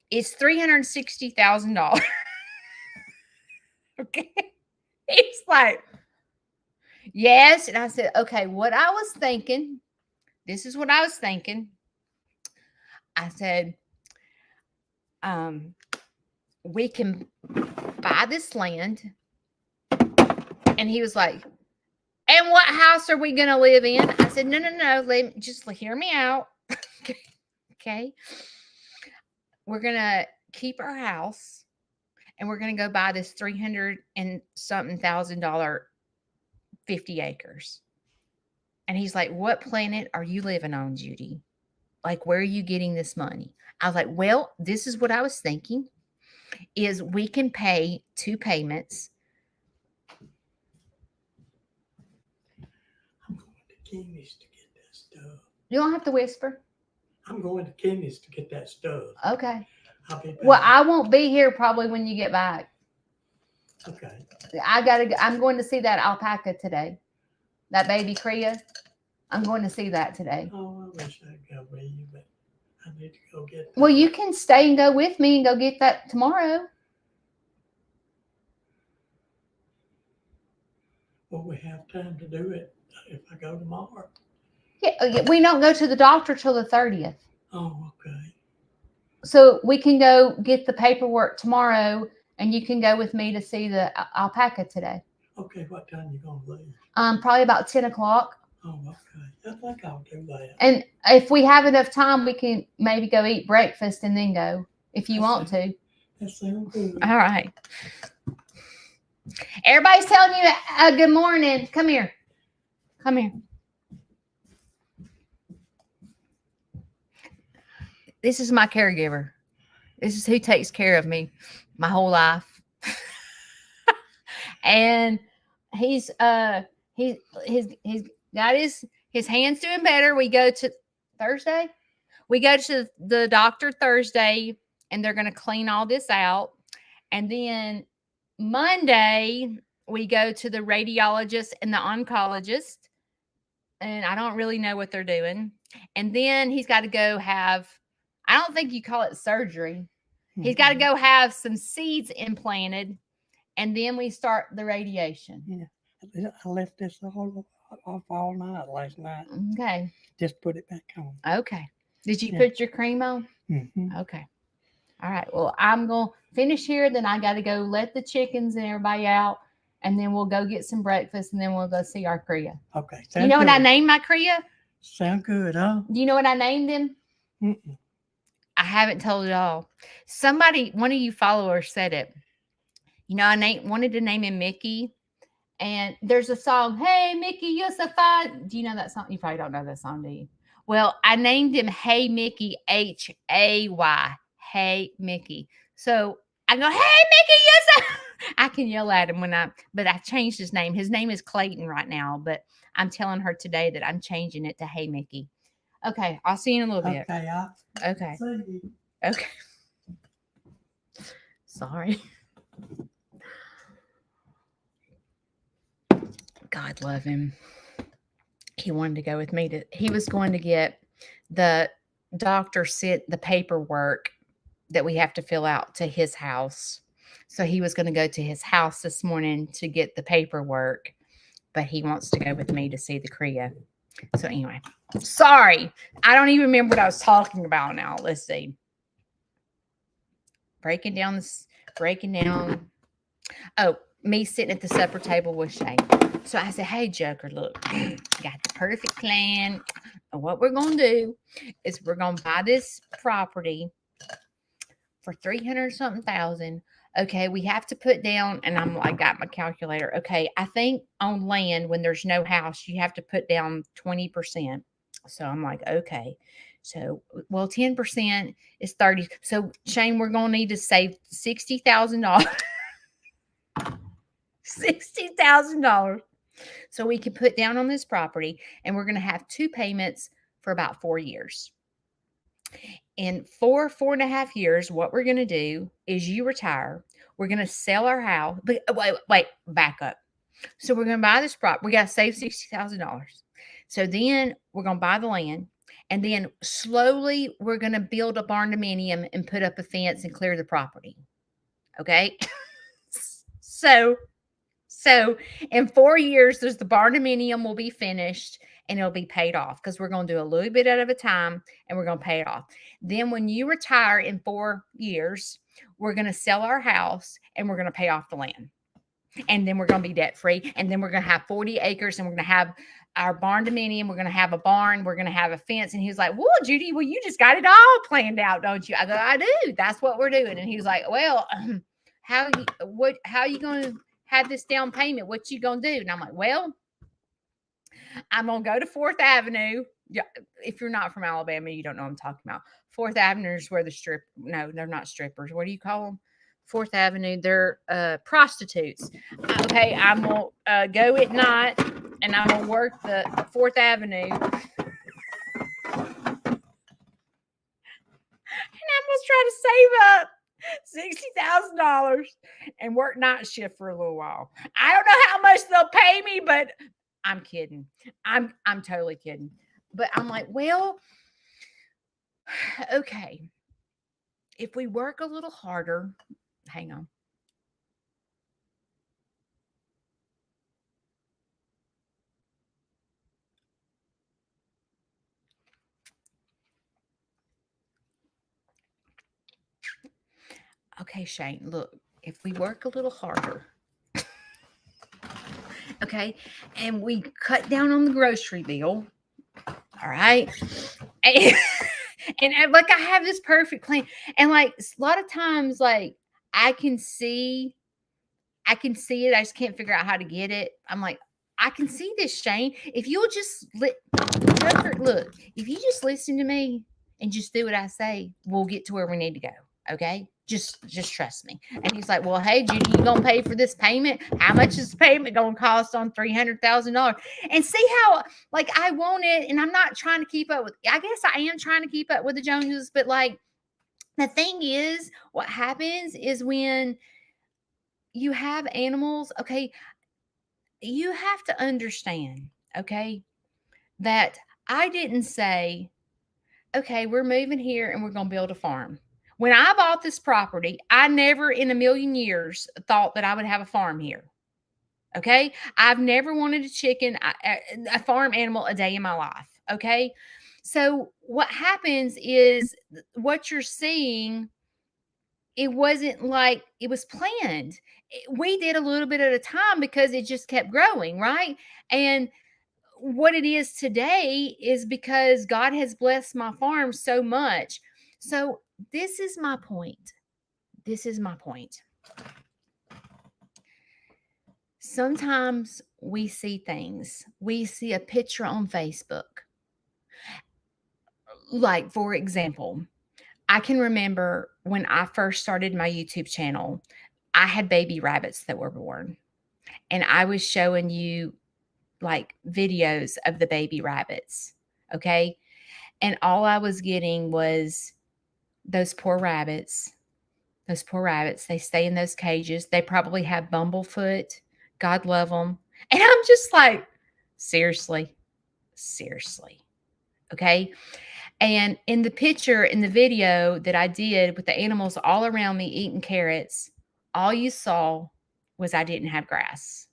S1: It's $360,000. Okay. He's like, yes. And I said, okay, this is what I was thinking. I said, we can buy this land. And he was like, and what house are we going to live in? I said, no. Just hear me out. Okay. We're going to keep our house and we're going to go buy this $300 and something $1,000 50 acres. And he's like, what planet are you living on, Judy? Like, where are you getting this money? I was like, well, this is what I was thinking is we can pay 2 payments.
S2: I'm going to Kenny's to get that stuff.
S1: You don't have to whisper.
S2: I'm going to Kenny's to get that stuff.
S1: Okay.
S2: I'll be back.
S1: Well, I won't be here probably when you get back.
S2: Okay.
S1: I'm going to see that alpaca today. That baby Kriya. I'm going to see that today.
S2: Oh, I wish I'd go with you, but I need to go get that.
S1: Well, you can stay and go with me and go get that tomorrow.
S2: Will we have time to do it if I go tomorrow?
S1: Yeah, we don't go to the doctor till the 30th.
S2: Oh, okay.
S1: So we can go get the paperwork tomorrow, and you can go with me to see the alpaca today.
S2: Okay, what time you going to leave?
S1: Probably about 10 o'clock.
S2: Oh, okay. I think I'll do that.
S1: And if we have enough time, we can maybe go eat breakfast and then go if you want to.
S2: That sounds good.
S1: All right. Everybody's telling you good morning. Come here. Come here. This is my caregiver. This is who takes care of me my whole life. And he's got his hands doing better. We go to Thursday. We go to the doctor Thursday, and they're going to clean all this out. And then Monday, we go to the radiologist and the oncologist. And I don't really know what they're doing. And then he's got to go have, I don't think you call it surgery. He's got to go have some seeds implanted. And then we start the radiation.
S2: Yeah. I left this off all night last night.
S1: Okay.
S2: Just put it back on.
S1: Okay. Did you put your cream on?
S2: Mm-hmm.
S1: Okay. All right. Well, I'm going to finish here. Then I got to go let the chickens and everybody out. And then we'll go get some breakfast. And then we'll go see our Kriya.
S2: Okay.
S1: You know what I named my Kriya?
S2: Sound good, huh?
S1: Do you know what I named him?
S2: Mm-mm.
S1: I haven't told y'all. One of you followers said it. I wanted to name him Mickey. And there's a song, Hey, Mickey, you're so fine. Do you know that song? You probably don't know that song, do you? Well, I named him Hey, Mickey, Hay. Hey, Mickey. So I go, hey, Mickey, yes. I can yell at him but I changed his name. His name is Clayton right now, but I'm telling her today that I'm changing it to Hey, Mickey. Okay. I'll see you in a little bit. Okay. Okay. Sorry. God love him. He wanted to go with me he was going to get the doctor sent the paperwork that we have to fill out to his house. So he was going to go to his house this morning to get the paperwork, but he wants to go with me to see the Kriya. So anyway, sorry. I don't even remember what I was talking about now. Let's see. Breaking down. Oh, me sitting at the supper table with Shane. So I said, hey, Joker, look, got the perfect plan. And what we're going to do is we're going to buy this property for 300 something thousand. Okay, we have to put down, and I'm like, got my calculator. Okay, I think on land, when there's no house, you have to put down 20%. So I'm like, okay. So, well, 10% is 30. So, Shane, we're going to need to save $60,000. $60,000 so we can put down on this property, and we're going to have 2 payments for about 4 years. In 4.5 years, what we're going to do is you retire. We're going to sell our house. But wait, back up. So we're going to buy this property. We got to save $60,000. So then we're going to buy the land, and then slowly we're going to build a barn dominium and put up a fence and clear the property. Okay. So in 4 years, there's the barn dominium will be finished and it'll be paid off, because we're going to do a little bit at a time and we're going to pay it off. Then when you retire in 4 years, we're going to sell our house and we're going to pay off the land. And then we're going to be debt free. And then we're going to have 40 acres and we're going to have our barn dominium. We're going to have a barn. We're going to have a fence. And he was like, well, Judy, well, you just got it all planned out, don't you? I go, I do. That's what we're doing. And he was like, well, how are you going to have this down payment? What you going to do? And I'm like, well, I'm going to go to 4th Avenue. Yeah, if you're not from Alabama, you don't know what I'm talking about. 4th Avenue is where no, they're not strippers. What do you call them? 4th Avenue, they're prostitutes. Okay, I'm going to go at night and I'm going to work the 4th Avenue. And I'm going to try to save up $60,000 and work night shift for a little while. I don't know how much they'll pay me, but I'm kidding. I'm totally kidding. But I'm like, well, okay. If we work a little harder, hang on. Okay, Shane, look, if we work a little harder, okay, and we cut down on the grocery bill, all right, and like I have this perfect plan, and like a lot of times, like I can see it, I just can't figure out how to get it. I'm like, I can see this, Shane. If you'll just look, if you just listen to me and just do what I say, we'll get to where we need to go. Okay. Just trust me. And he's like, well, hey, Judy, you gonna pay for this payment? How much is the payment gonna cost on $300,000? And see how like I want it, and I'm not trying to keep up with. I guess I am trying to keep up with the Joneses, but like the thing is, what happens is when you have animals, okay, you have to understand, okay, that I didn't say, okay, we're moving here and we're going to build a farm. When I bought this property, I never in a million years thought that I would have a farm here. Okay. I've never wanted a farm animal a day in my life. Okay. So what happens is what you're seeing, it wasn't like it was planned. We did a little bit at a time because it just kept growing, right? And what it is today is because God has blessed my farm so much. So this is my point. This is my point. Sometimes we see things. We see a picture on Facebook. Like, for example, I can remember when I first started my YouTube channel, I had baby rabbits that were born. And I was showing you like videos of the baby rabbits. Okay. And all I was getting was those poor rabbits. Those poor rabbits. They stay in those cages. They probably have bumblefoot. God love them. And I'm just like, seriously. Okay. And in the picture, in the video that I did with the animals all around me eating carrots, all you saw was I didn't have grass.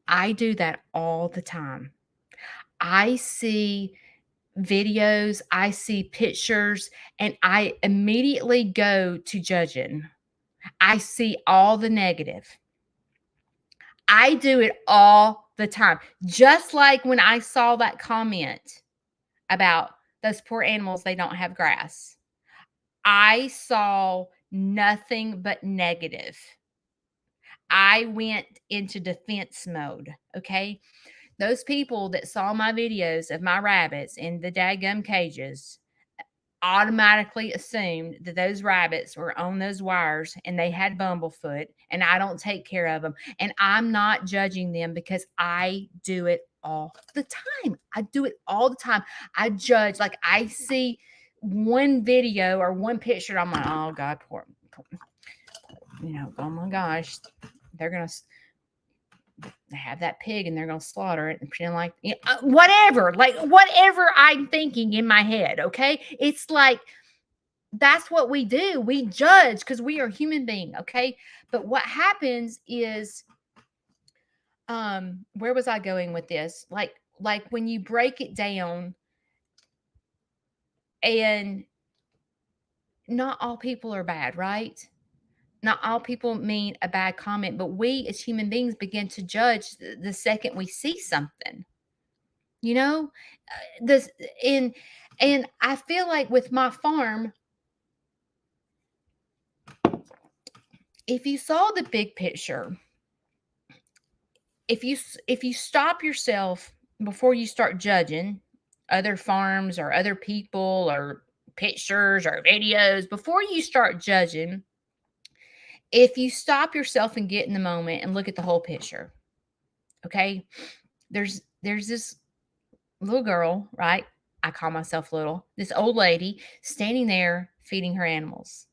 S1: I do that all the time. I see videos, I see pictures, and I immediately go to judging. I see all the negative. I do it all the time. Just like when I saw that comment about those poor animals, they don't have grass. I saw nothing but negative. I went into defense mode. Okay. Those people that saw my videos of my rabbits in the daggum cages automatically assumed that those rabbits were on those wires and they had bumblefoot and I don't take care of them. And I'm not judging them because I do it all the time. I do it all the time. I judge, like I see one video or one picture, I'm like, oh God, poor, oh my gosh, they're going to have that pig and they're going to slaughter it and pretend like, whatever I'm thinking in my head. Okay. It's like, that's what we do. We judge because we are human beings. Okay. But what happens is, where was I going with this? Like when you break it down, and not all people are bad, right? Not all people mean a bad comment, but we as human beings begin to judge the second we see something. You know, this and I feel like with my farm, if you saw the big picture, if you stop yourself before you start judging other farms or other people or pictures or videos, before you start judging, if you stop yourself and get in the moment and look at the whole picture, okay? There's this little girl, right? I call myself little. This old lady standing there feeding her animals.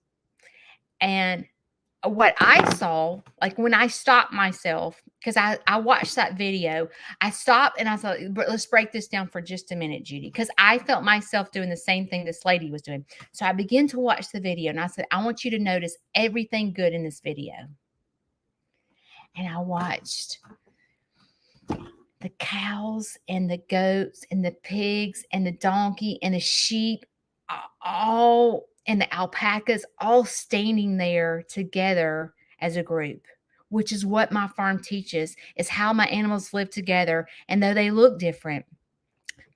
S1: And what I saw, like when I stopped myself, because I watched that video, I stopped and I thought, let's break this down for just a minute, Judy, because I felt myself doing the same thing this lady was doing. So I began to watch the video and I said, I want you to notice everything good in this video. And I watched the cows and the goats and the pigs and the donkey and the sheep, all and the alpacas, all standing there together as a group, which is what my farm teaches, is how my animals live together. And though they look different,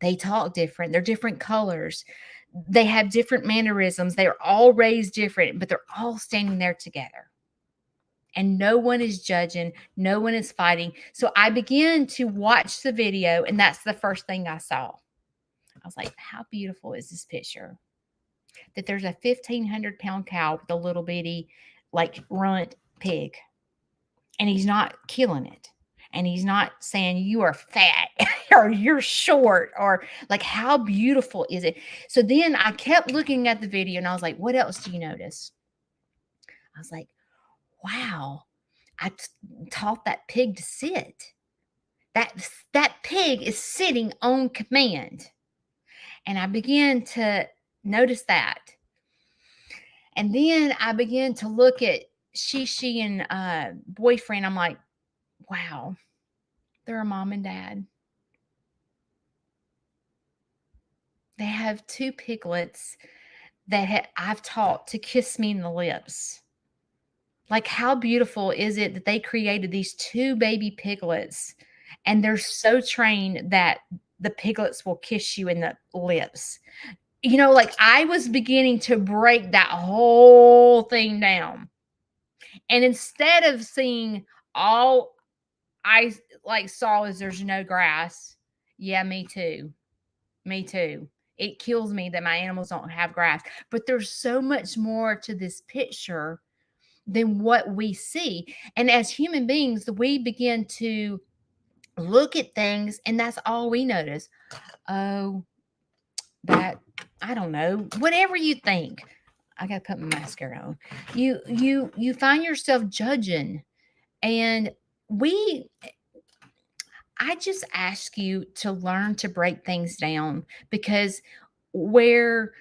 S1: they talk different, they're different colors, they have different mannerisms, they're all raised different, but they're all standing there together. And no one is judging, no one is fighting. So I began to watch the video, and that's the first thing I saw. I was like, how beautiful is this picture? That there's a 1,500-pound cow with a little bitty, like, runt pig. And he's not killing it. And he's not saying you are fat or you're short, or like, how beautiful is it? So then I kept looking at the video and I was like, what else do you notice? I was like, wow, taught that pig to sit. That pig is sitting on command. And I began to notice that. And then I began to look at Shishi and boyfriend. I'm like, wow, they're a mom and dad. They have two piglets that I've taught to kiss me in the lips. Like, how beautiful is it that they created these two baby piglets and they're so trained that the piglets will kiss you in the lips. Like, I was beginning to break that whole thing down. And instead of seeing all I saw is there's no grass. Yeah, me too. Me too. It kills me that my animals don't have grass. But there's so much more to this picture than what we see. And as human beings, we begin to look at things and that's all we notice. Oh, that, I don't know, whatever you think. I got to put my mascara on. You find yourself judging, and I just ask you to learn to break things down, because where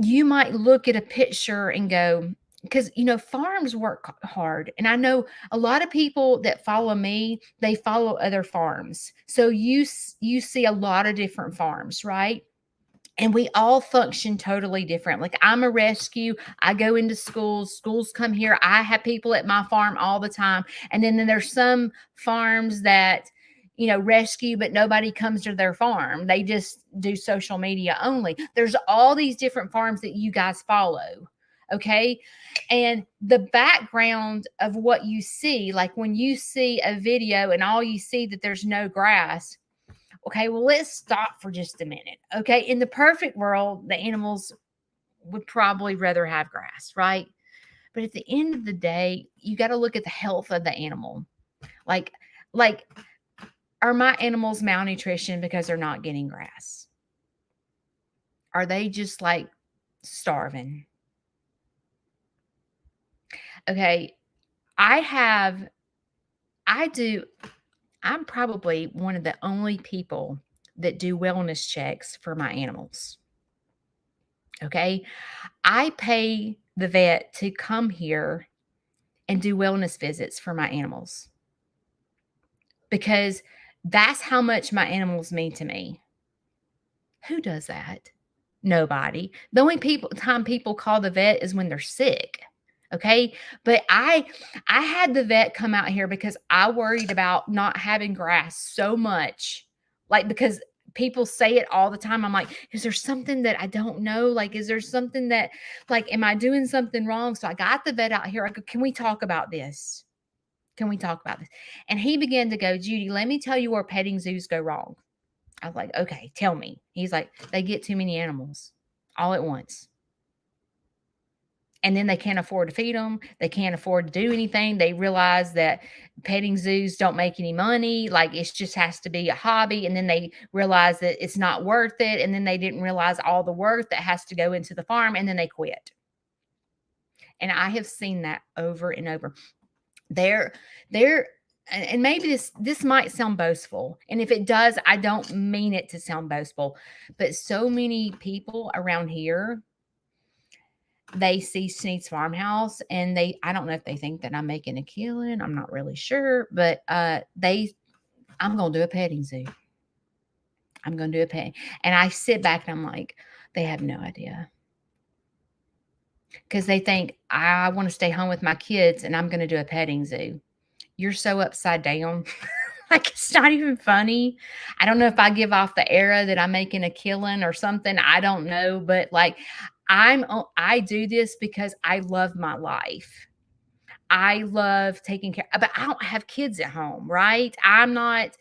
S1: you might look at a picture and go, because farms work hard, and I know a lot of people that follow me, they follow other farms, so you see a lot of different farms, right? And we all function totally different. Like, I'm a rescue. I go into schools come here. I have people at my farm all the time. And then there's some farms that, rescue, but nobody comes to their farm. They just do social media only. There's all these different farms that you guys follow. Okay. And the background of what you see, like when you see a video and all you see that there's no grass. Okay, well, let's stop for just a minute. Okay, in the perfect world, the animals would probably rather have grass, right? But at the end of the day, you got to look at the health of the animal. Like, like, are my animals malnutrition because they're not getting grass? Are they just like starving? Okay, I'm probably one of the only people that do wellness checks for my animals. Okay. I pay the vet to come here and do wellness visits for my animals because that's how much my animals mean to me. Who does that? Nobody. The only time people call the vet is when they're sick. Okay. But I had the vet come out here because I worried about not having grass so much. Like, because people say it all the time. I'm like, is there something that I don't know? Like, is there something that, like, am I doing something wrong? So I got the vet out here. I go, can we talk about this? Can we talk about this? And he began to go, Judy, let me tell you where petting zoos go wrong. I was like, okay, tell me. He's like, they get too many animals all at once. And then they can't afford to feed them. They can't afford to do anything. They realize that petting zoos don't make any money. Like, it just has to be a hobby. And then they realize that it's not worth it. And then they didn't realize all the work that has to go into the farm. And then they quit. And I have seen that over and over. They're and maybe this might sound boastful, and if it does, I don't mean it to sound boastful, but so many people around here, they see Sneed's Farmhouse and I don't know if they think that I'm making a killing. I'm not really sure, but I'm gonna do a petting zoo. I'm gonna do a pet, and I sit back and I'm like, they have no idea. Because they think I want to stay home with my kids and I'm going to do a petting zoo. You're so upside down. Like, it's not even funny. I don't know if I give off the era that I'm making a killing or something. I don't know. But like, I do this because I love my life. I love taking care, but I don't have kids at home, right? I'm not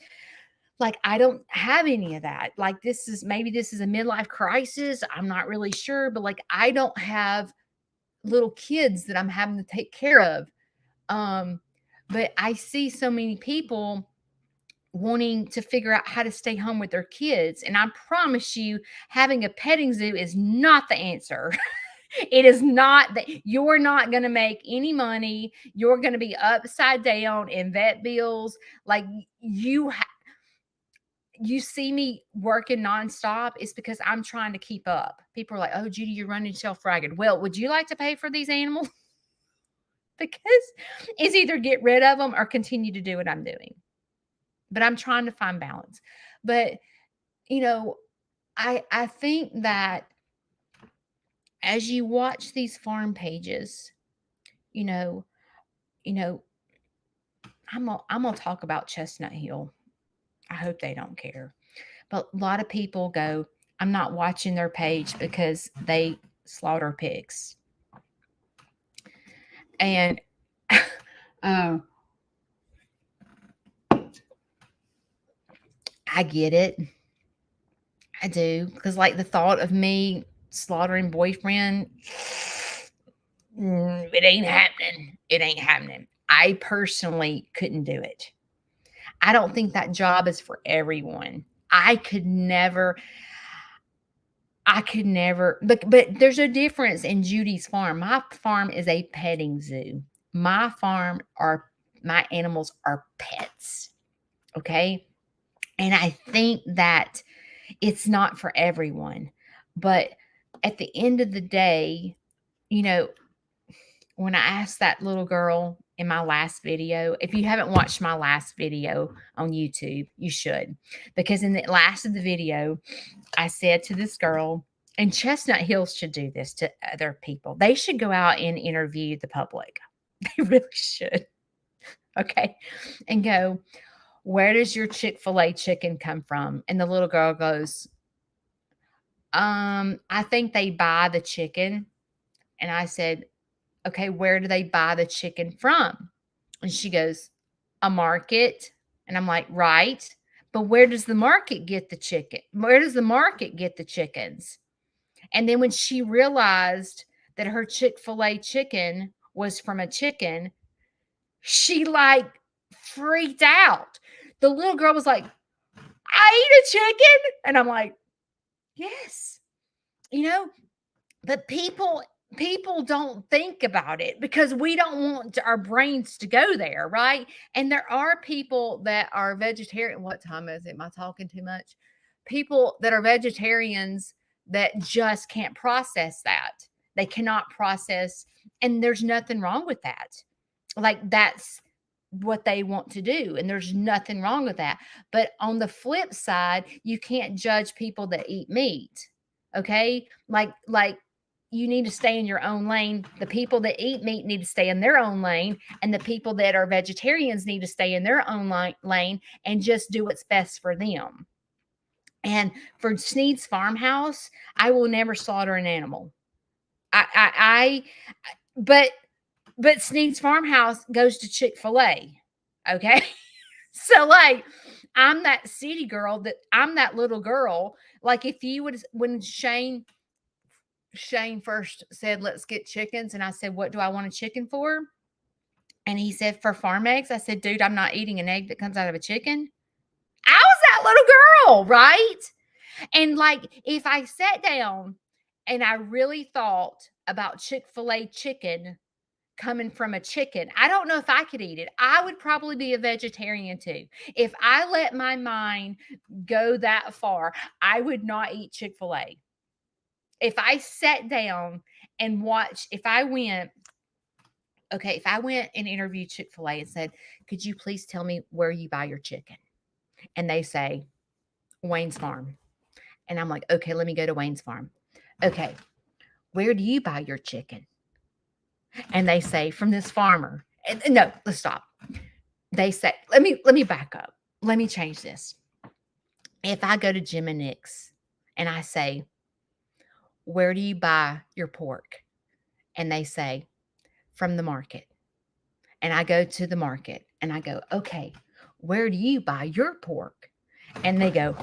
S1: like, I don't have any of that. Like, maybe this is a midlife crisis. I'm not really sure, but like, I don't have little kids that I'm having to take care of. But I see so many people wanting to figure out how to stay home with their kids. And I promise you, having a petting zoo is not the answer. It is not that. You're not going to make any money. You're going to be upside down in vet bills. Like, you see me working nonstop, it's because I'm trying to keep up. People are like, oh, Judy, you're running yourself ragged. Well, would you like to pay for these animals? Because it's either get rid of them or continue to do what I'm doing. But I'm trying to find balance. But, you know, I think that as you watch these farm pages, you know, you know, I'm gonna talk about Chestnut Hill. I hope they don't care. But a lot of people go, I'm not watching their page because they slaughter pigs. And I get it. I do. Because, like, the thought of me slaughtering boyfriend, it ain't happening. It ain't happening. I personally couldn't do it. I don't think that job is for everyone. I could never, but there's a difference in Judy's farm. My farm is a petting zoo. My animals are pets. Okay. And I think that It's not for everyone. But at the end of the day, you know, when I asked that little girl in my last video, if you haven't watched my last video on YouTube, you should. Because in the last of the video, I said to this girl, and Chestnut Hills should do this to other people. They should go out and interview the public. They really should. Okay. And go, where does your Chick-fil-A chicken come from? And the little girl goes, I think they buy the chicken. And I said, okay, where do they buy the chicken from? And she goes, a market. And I'm like, right. But where does the market get the chicken? Where does the market get the chickens? And then when she realized that her Chick-fil-A chicken was from a chicken, she like freaked out. The little girl was like, I eat a chicken. And I'm like, yes, you know, but people don't think about it because we don't want our brains to go there, right? And there are people that are vegetarian. What time is it? Am I talking too much? People that are vegetarians that just can't process that. They cannot process, and there's nothing wrong with that. Like, that's what they want to do, and there's nothing wrong with that. But on the flip side, you can't judge people that eat meat. Okay? Like you need to stay in your own lane. The people that eat meat need to stay in their own lane, and the people that are vegetarians need to stay in their own lane and just do what's best for them. And for Sneed's Farmhouse, I will never slaughter an animal. But Sneed's Farmhouse goes to Chick-fil-A. Okay. So like, I'm that city girl, that I'm that little girl. Like, if you would, when Shane first said, let's get chickens. And I said, what do I want a chicken for? And he said, for farm eggs. I said, dude, I'm not eating an egg that comes out of a chicken. I was that little girl, right? And like, if I sat down and I really thought about Chick-fil-A chicken coming from a chicken, I don't know if I could eat it. I would probably be a vegetarian too. If I let my mind go that far, I would not eat Chick-fil-A. If I sat down and watched, if I went and interviewed Chick-fil-A and said, could you please tell me where you buy your chicken? And they say, Wayne's Farm. And I'm like, okay, let me go to Wayne's Farm. Okay, where do you buy your chicken? And they say, from this farmer. And no, let's stop. They say, let me back up. Let me change this. If I go to Jim and Nick's and I say, where do you buy your pork? And they say, from the market. And I go to the market and I go, okay, where do you buy your pork? And they go,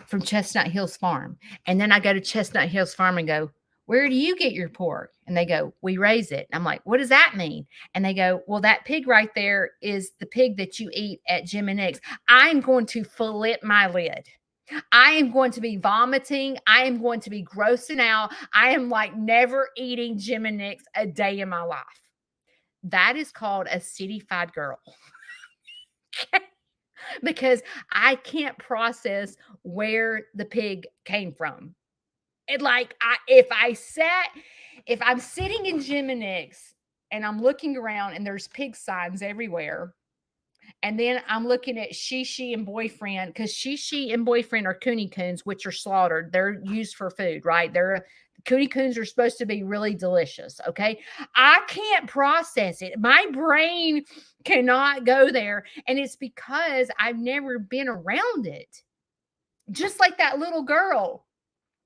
S1: from Chestnut Hills Farm. And then I go to Chestnut Hills Farm and go, where do you get your pork? And they go, we raise it. And I'm like, what does that mean? And they go, well, that pig right there is the pig that you eat at Jim and Nick's. I'm going to flip my lid. I am going to be vomiting. I am going to be grossing out. I am like never eating Jim and Nick's a day in my life. That is called a city-fied girl. Because I can't process where the pig came from. And like, if I'm sitting in Jim and Nick's and I'm looking around and there's pig signs everywhere, and then I'm looking at Shishi and Boyfriend, because Shishi and Boyfriend are Cooney Coons, which are slaughtered. They're used for food, right? Cooney Coons are supposed to be really delicious, okay? I can't process it. My brain cannot go there, and it's because I've never been around it. Just like that little girl.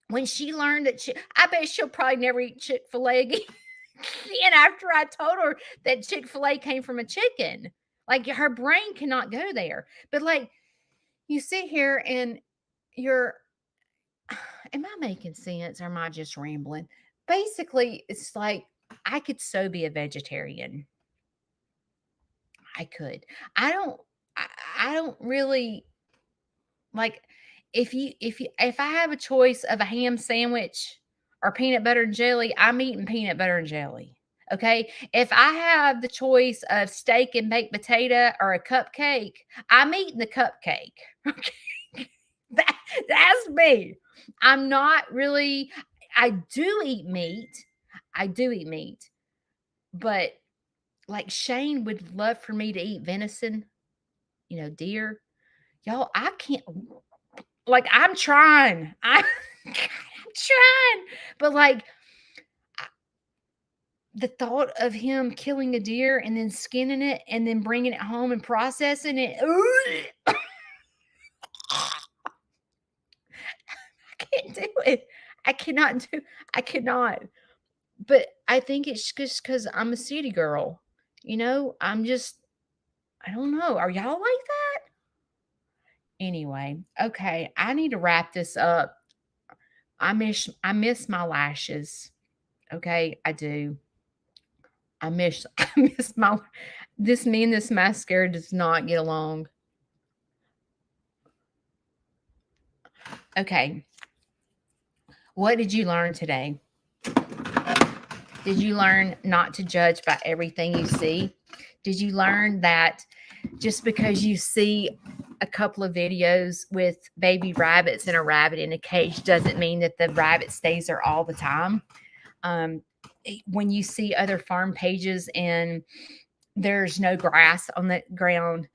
S1: When she learned that I bet she'll probably never eat Chick-fil-A again. And after I told her that Chick-fil-A came from a chicken, like, her brain cannot go there. But like, you sit here and am I making sense or am I just rambling? Basically, it's like, I could so be a vegetarian. I could. I don't really like, if I have a choice of a ham sandwich or peanut butter and jelly, I'm eating peanut butter and jelly. Okay. If I have the choice of steak and baked potato or a cupcake, I'm eating the cupcake. Okay. That's me. I'm not really, I do eat meat. I do eat meat, but like Shane would love for me to eat venison, deer. Y'all, I can't, like, I'm trying. I'm trying. But like the thought of him killing a deer and then skinning it and then bringing it home and processing it. I can't do it. I cannot do I cannot. But I think it's just because 'cause I'm a city girl. I don't know. Are y'all like that? Anyway, okay, I need to wrap this up. I miss my lashes. Okay, I do. I miss my this me and this mascara does not get along. Okay. What did you learn today? Did you learn not to judge by everything you see? Did you learn that just because you see a couple of videos with baby rabbits and a rabbit in a cage doesn't mean that the rabbit stays there all the time? When you see other farm pages and there's no grass on the ground,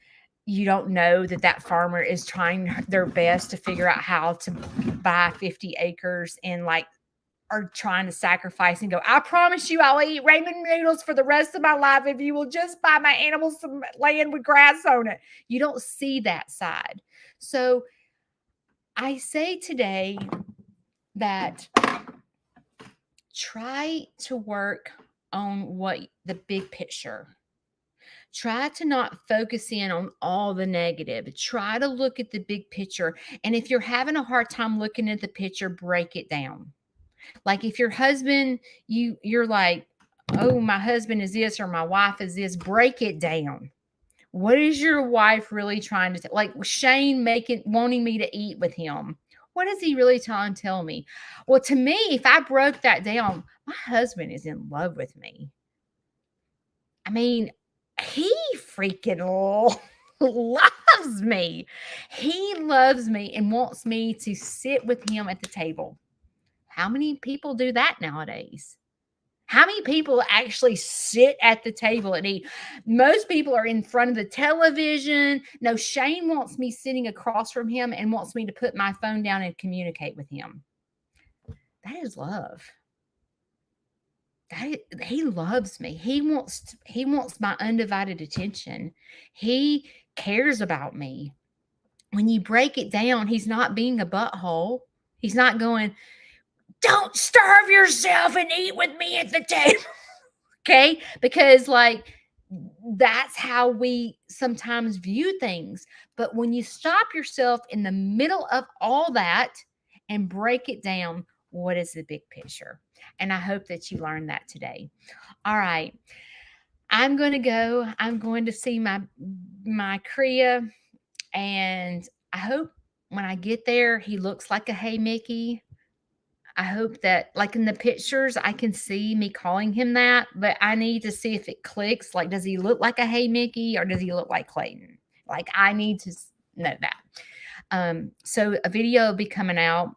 S1: you don't know that that farmer is trying their best to figure out how to buy 50 acres and like are trying to sacrifice and go, I promise you I'll eat ramen noodles for the rest of my life if you will just buy my animals some land with grass on it. You don't see that side. So I say today that try to work on what the big picture. Try to not focus in on all the negative. Try to look at the big picture. And if you're having a hard time looking at the picture, break it down. Like if your husband, you're like, oh, my husband is this or my wife is this, break it down. What is your wife really trying to like Shane wanting me to eat with him? What is he really trying to tell me? Well, to me, if I broke that down, my husband is in love with me. I mean, he freaking loves me. He loves me and wants me to sit with him at the table. How many people do that nowadays? How many people actually sit at the table and eat? Most people are in front of the television. No, Shane wants me sitting across from him and wants me to put my phone down and communicate with him. That is love. He loves me. He wants my undivided attention. He cares about me. When you break it down, he's not being a butthole. He's not going, don't starve yourself and eat with me at the table. Okay? Because like that's how we sometimes view things. But when you stop yourself in the middle of all that and break it down, what is the big picture? And I hope that you learned that today. All right. I'm going to go. I'm going to see my Kriya, and I hope when I get there he looks like a Hey Mickey. I hope that, like in the pictures, I can see me calling him that, but I need to see if it clicks. Like, does he look like a Hey Mickey or does he look like Clayton? Like, I need to know that. So a video will be coming out.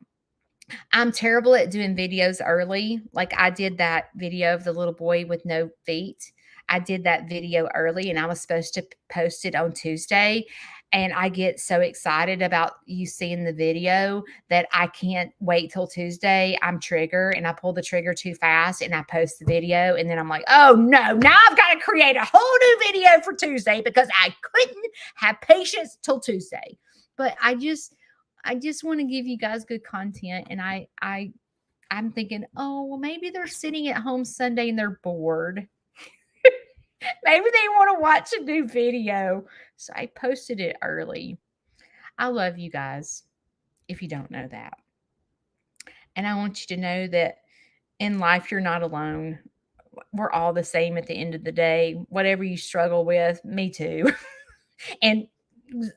S1: I'm terrible at doing videos early. Like, I did that video of the little boy with no feet. I did that video early and I was supposed to post it on Tuesday. And I get so excited about you seeing the video that I can't wait till Tuesday. I'm trigger and I pull the trigger too fast and I post the video. And then I'm like, oh no, now I've got to create a whole new video for Tuesday because I couldn't have patience till Tuesday. But I just want to give you guys good content. And I'm thinking, oh, well, maybe they're sitting at home Sunday and they're bored. Maybe they want to watch a new video. So I posted it early. I love you guys, if you don't know that. And I want you to know that in life, you're not alone. We're all the same at the end of the day. Whatever you struggle with, me too. And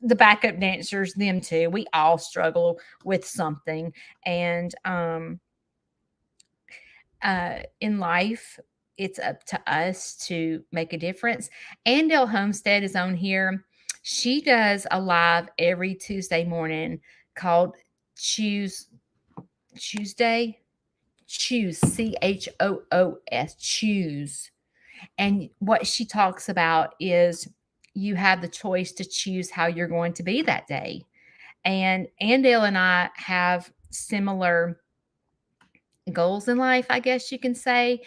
S1: the backup dancers, them too. We all struggle with something. And in life, it's up to us to make a difference. Andell Homestead is on here. She does a live every Tuesday morning called Choose Tuesday. Choose, Choos, choose. And what she talks about is you have the choice to choose how you're going to be that day. And Andale and I have similar goals in life, I guess you can say.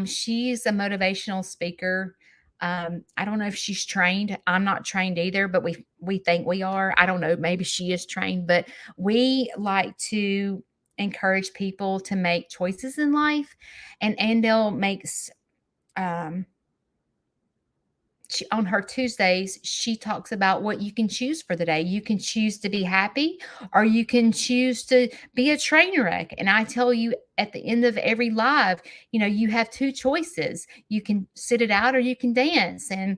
S1: She's a motivational speaker. I don't know if she's trained. I'm not trained either, but we think we are. I don't know. Maybe she is trained, but we like to encourage people to make choices in life. And Andale makes um, on her Tuesdays, she talks about what you can choose for the day. You can choose to be happy, or you can choose to be a train wreck. And I tell you at the end of every live, you have two choices. You can sit it out or you can dance. And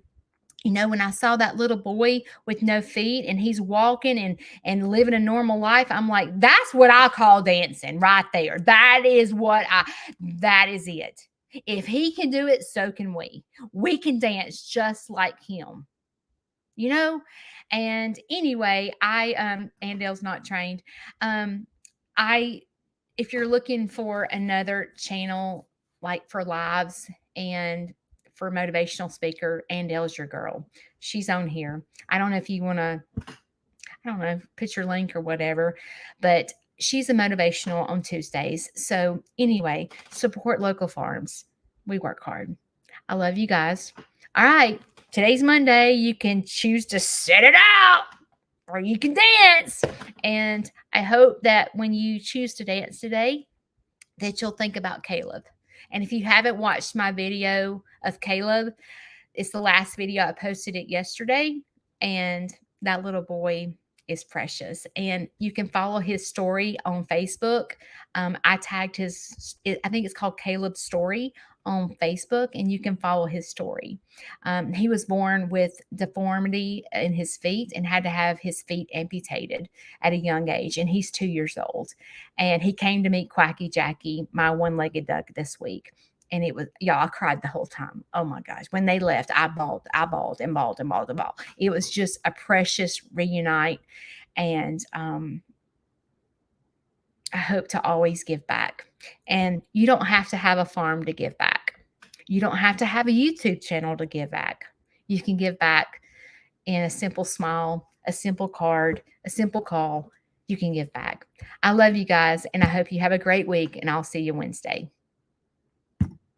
S1: when I saw that little boy with no feet and he's walking and living a normal life, I'm like, that's what I call dancing right there. That is it. If he can do it, so can we. We can dance just like him, you know? And anyway, Andale's not trained. I If you're looking for another channel like for lives and for motivational speaker, Andale's your girl. She's on here. I don't know if you want to, I don't know, put your link or whatever, but she's a motivational on Tuesdays. So anyway, support local farms. We work hard. I love you guys. All right. Today's Monday. You can choose to sit it out or you can dance. And I hope that when you choose to dance today, that you'll think about Caleb. And if you haven't watched my video of Caleb, it's the last video. I posted it yesterday. And that little boy is precious. And you can follow his story on Facebook. I tagged I think it's called Caleb's Story on Facebook, and you can follow his story. He was born with deformity in his feet and had to have his feet amputated at a young age. And he's 2 years old. And he came to meet Quacky Jackie, my one-legged duck, this week. And it was, y'all, I cried the whole time. Oh my gosh. When they left, I bawled and bawled and bawled and bawled. It was just a precious reunite. And I hope to always give back. And you don't have to have a farm to give back. You don't have to have a YouTube channel to give back. You can give back in a simple smile, a simple card, a simple call. You can give back. I love you guys, and I hope you have a great week, and I'll see you Wednesday.